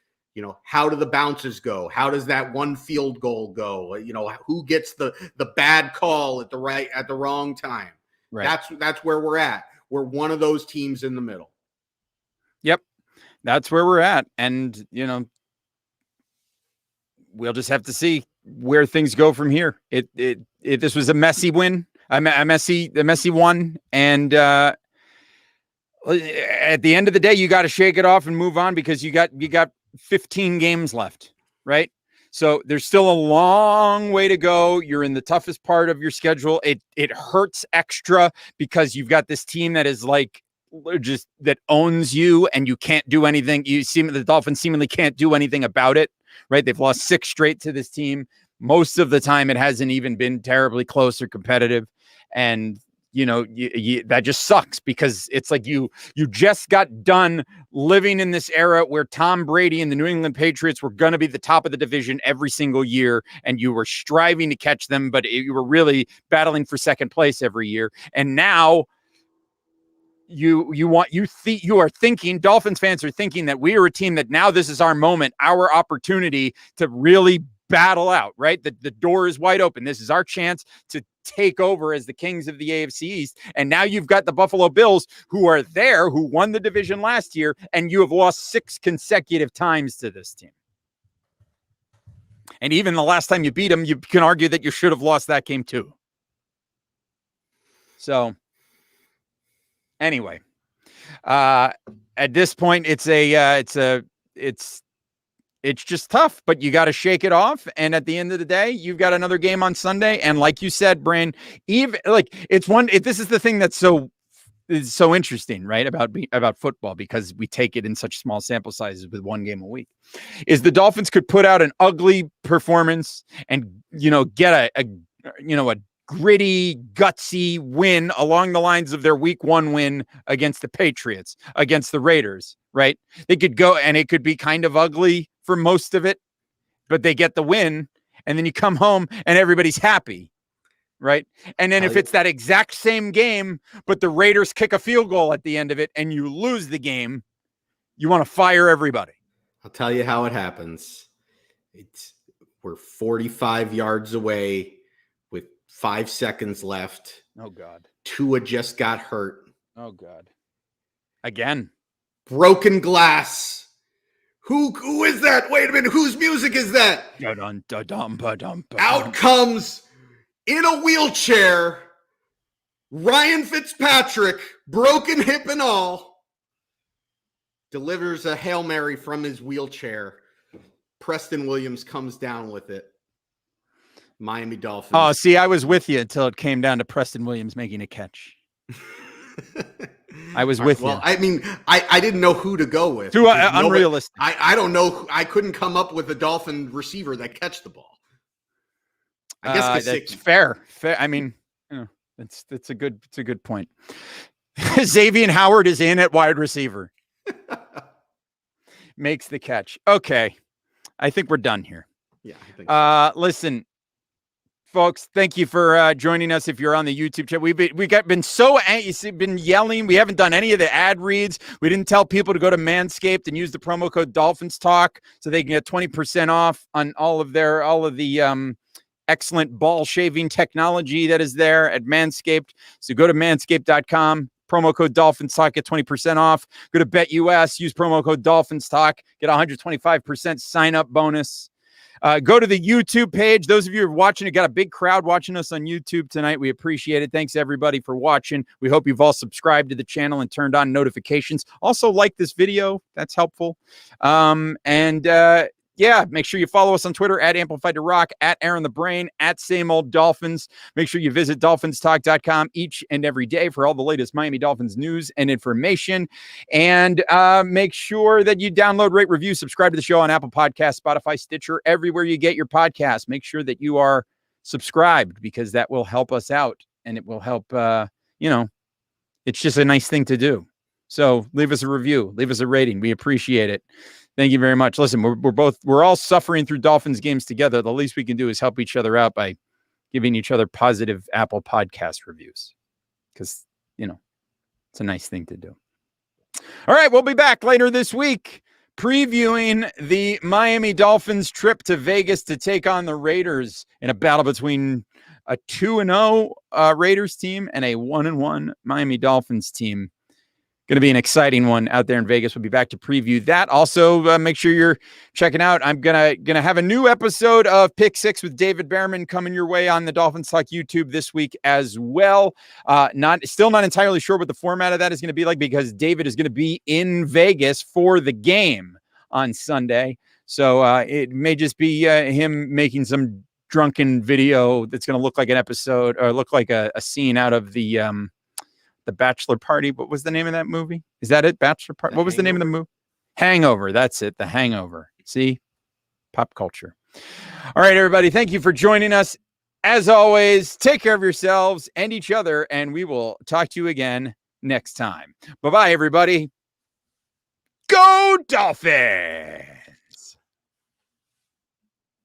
how do the bounces go? How does that one field goal go? Who gets the bad call at the wrong time? Right. That's where we're at. We're one of those teams in the middle. Yep. That's where we're at. And, we'll just have to see where things go from here. This was a messy win, a messy one. And, at the end of the day, you got to shake it off and move on because you got 15 games left, right? So there's still a long way to go. You're in the toughest part of your schedule. It hurts extra because you've got this team that is like, just that owns you and you can't do anything. The Dolphins seemingly can't do anything about it, right? They've lost 6 straight to this team. Most of the time it hasn't even been terribly close or competitive. And, that just sucks because it's like you just got done living in this era where Tom Brady and the New England Patriots were going to be the top of the division every single year. And you were striving to catch them, but you were really battling for second place every year. And now, you are thinking, Dolphins fans are thinking that we are a team that now this is our moment, our opportunity to really battle out, right? The door is wide open. This is our chance to take over as the kings of the AFC East. And now you've got the Buffalo Bills who are there, who won the division last year, and you have lost 6 consecutive times to this team. And even the last time you beat them, you can argue that you should have lost that game too. So anyway, at this point, it's just tough, but you got to shake it off. And at the end of the day, you've got another game on Sunday. And like you said, Brain, even like this is the thing that's so interesting, right? About football, because we take it in such small sample sizes with one game a week, is the Dolphins could put out an ugly performance and, get a gritty, gutsy win along the lines of their week 1 win against the Patriots, against the Raiders, right? They could go and it could be kind of ugly for most of it, but they get the win and then you come home and everybody's happy, right? And then if it's that exact same game, but the Raiders kick a field goal at the end of it and you lose the game, you want to fire everybody. I'll tell you how it happens. We're 45 yards away. 5 seconds left. Oh, God. Tua just got hurt. Oh, God. Again. Broken glass. Who is that? Wait a minute. Whose music is that? Out comes, in a wheelchair, Ryan Fitzpatrick, broken hip and all, delivers a Hail Mary from his wheelchair. Preston Williams comes down with it. Miami Dolphins. Oh, see, I was with you until it came down to Preston Williams making a catch. I was with you. Well, I mean, I didn't know who to go with. Too unrealistic. I don't know. I couldn't come up with a Dolphin receiver that catch the ball. I guess that's fair. I mean, it's a good point. Xavier Howard is in at wide receiver. Makes the catch. Okay. I think we're done here. Yeah. I think so. Listen, folks. Thank you for joining us. If you're on the YouTube chat, we've been yelling. We haven't done any of the ad reads. We didn't tell people to go to Manscaped and use the promo code Dolphins Talk so they can get 20% off on all of the excellent ball shaving technology that is there at Manscaped. So go to manscaped.com. Promo code Dolphins Talk, get 20% off. Go to BetUS, use promo code Dolphins Talk, get 125% sign up bonus. Go to the YouTube page. Those of you who are watching, we got a big crowd watching us on YouTube tonight. We appreciate it. Thanks everybody for watching. We hope you've all subscribed to the channel and turned on notifications. Also like this video. That's helpful. Yeah, make sure you follow us on Twitter at Amplified to Rock, at Aaron the Brain, at Same Old Dolphins. Make sure you visit dolphinstalk.com each and every day for all the latest Miami Dolphins news and information. And make sure that you download, rate, review, subscribe to the show on Apple Podcasts, Spotify, Stitcher, everywhere you get your podcasts. Make sure that you are subscribed because that will help us out and it will help, it's just a nice thing to do. So leave us a review, leave us a rating. We appreciate it. Thank you very much. Listen, we're all suffering through Dolphins games together. The least we can do is help each other out by giving each other positive Apple Podcast reviews because, it's a nice thing to do. All right, we'll be back later this week previewing the Miami Dolphins trip to Vegas to take on the Raiders in a battle between a 2-0 Raiders team and a 1-1 Miami Dolphins team. Going to be an exciting one out there in Vegas. We'll be back to preview that. Also, make sure you're checking out. I'm gonna have a new episode of Pick Six with David Behrman coming your way on the Dolphins Talk YouTube this week as well. Still not entirely sure what the format of that is going to be like because David is going to be in Vegas for the game on Sunday. So it may just be him making some drunken video that's going to look like an episode or look like a scene out of the Bachelor Party. What was the name of that movie? Is that it? Bachelor Party? What was the name of the movie? Hangover. That's it. The Hangover. See? Pop culture. All right, everybody. Thank you for joining us. As always, take care of yourselves and each other, and we will talk to you again next time. Bye-bye, everybody. Go Dolphins!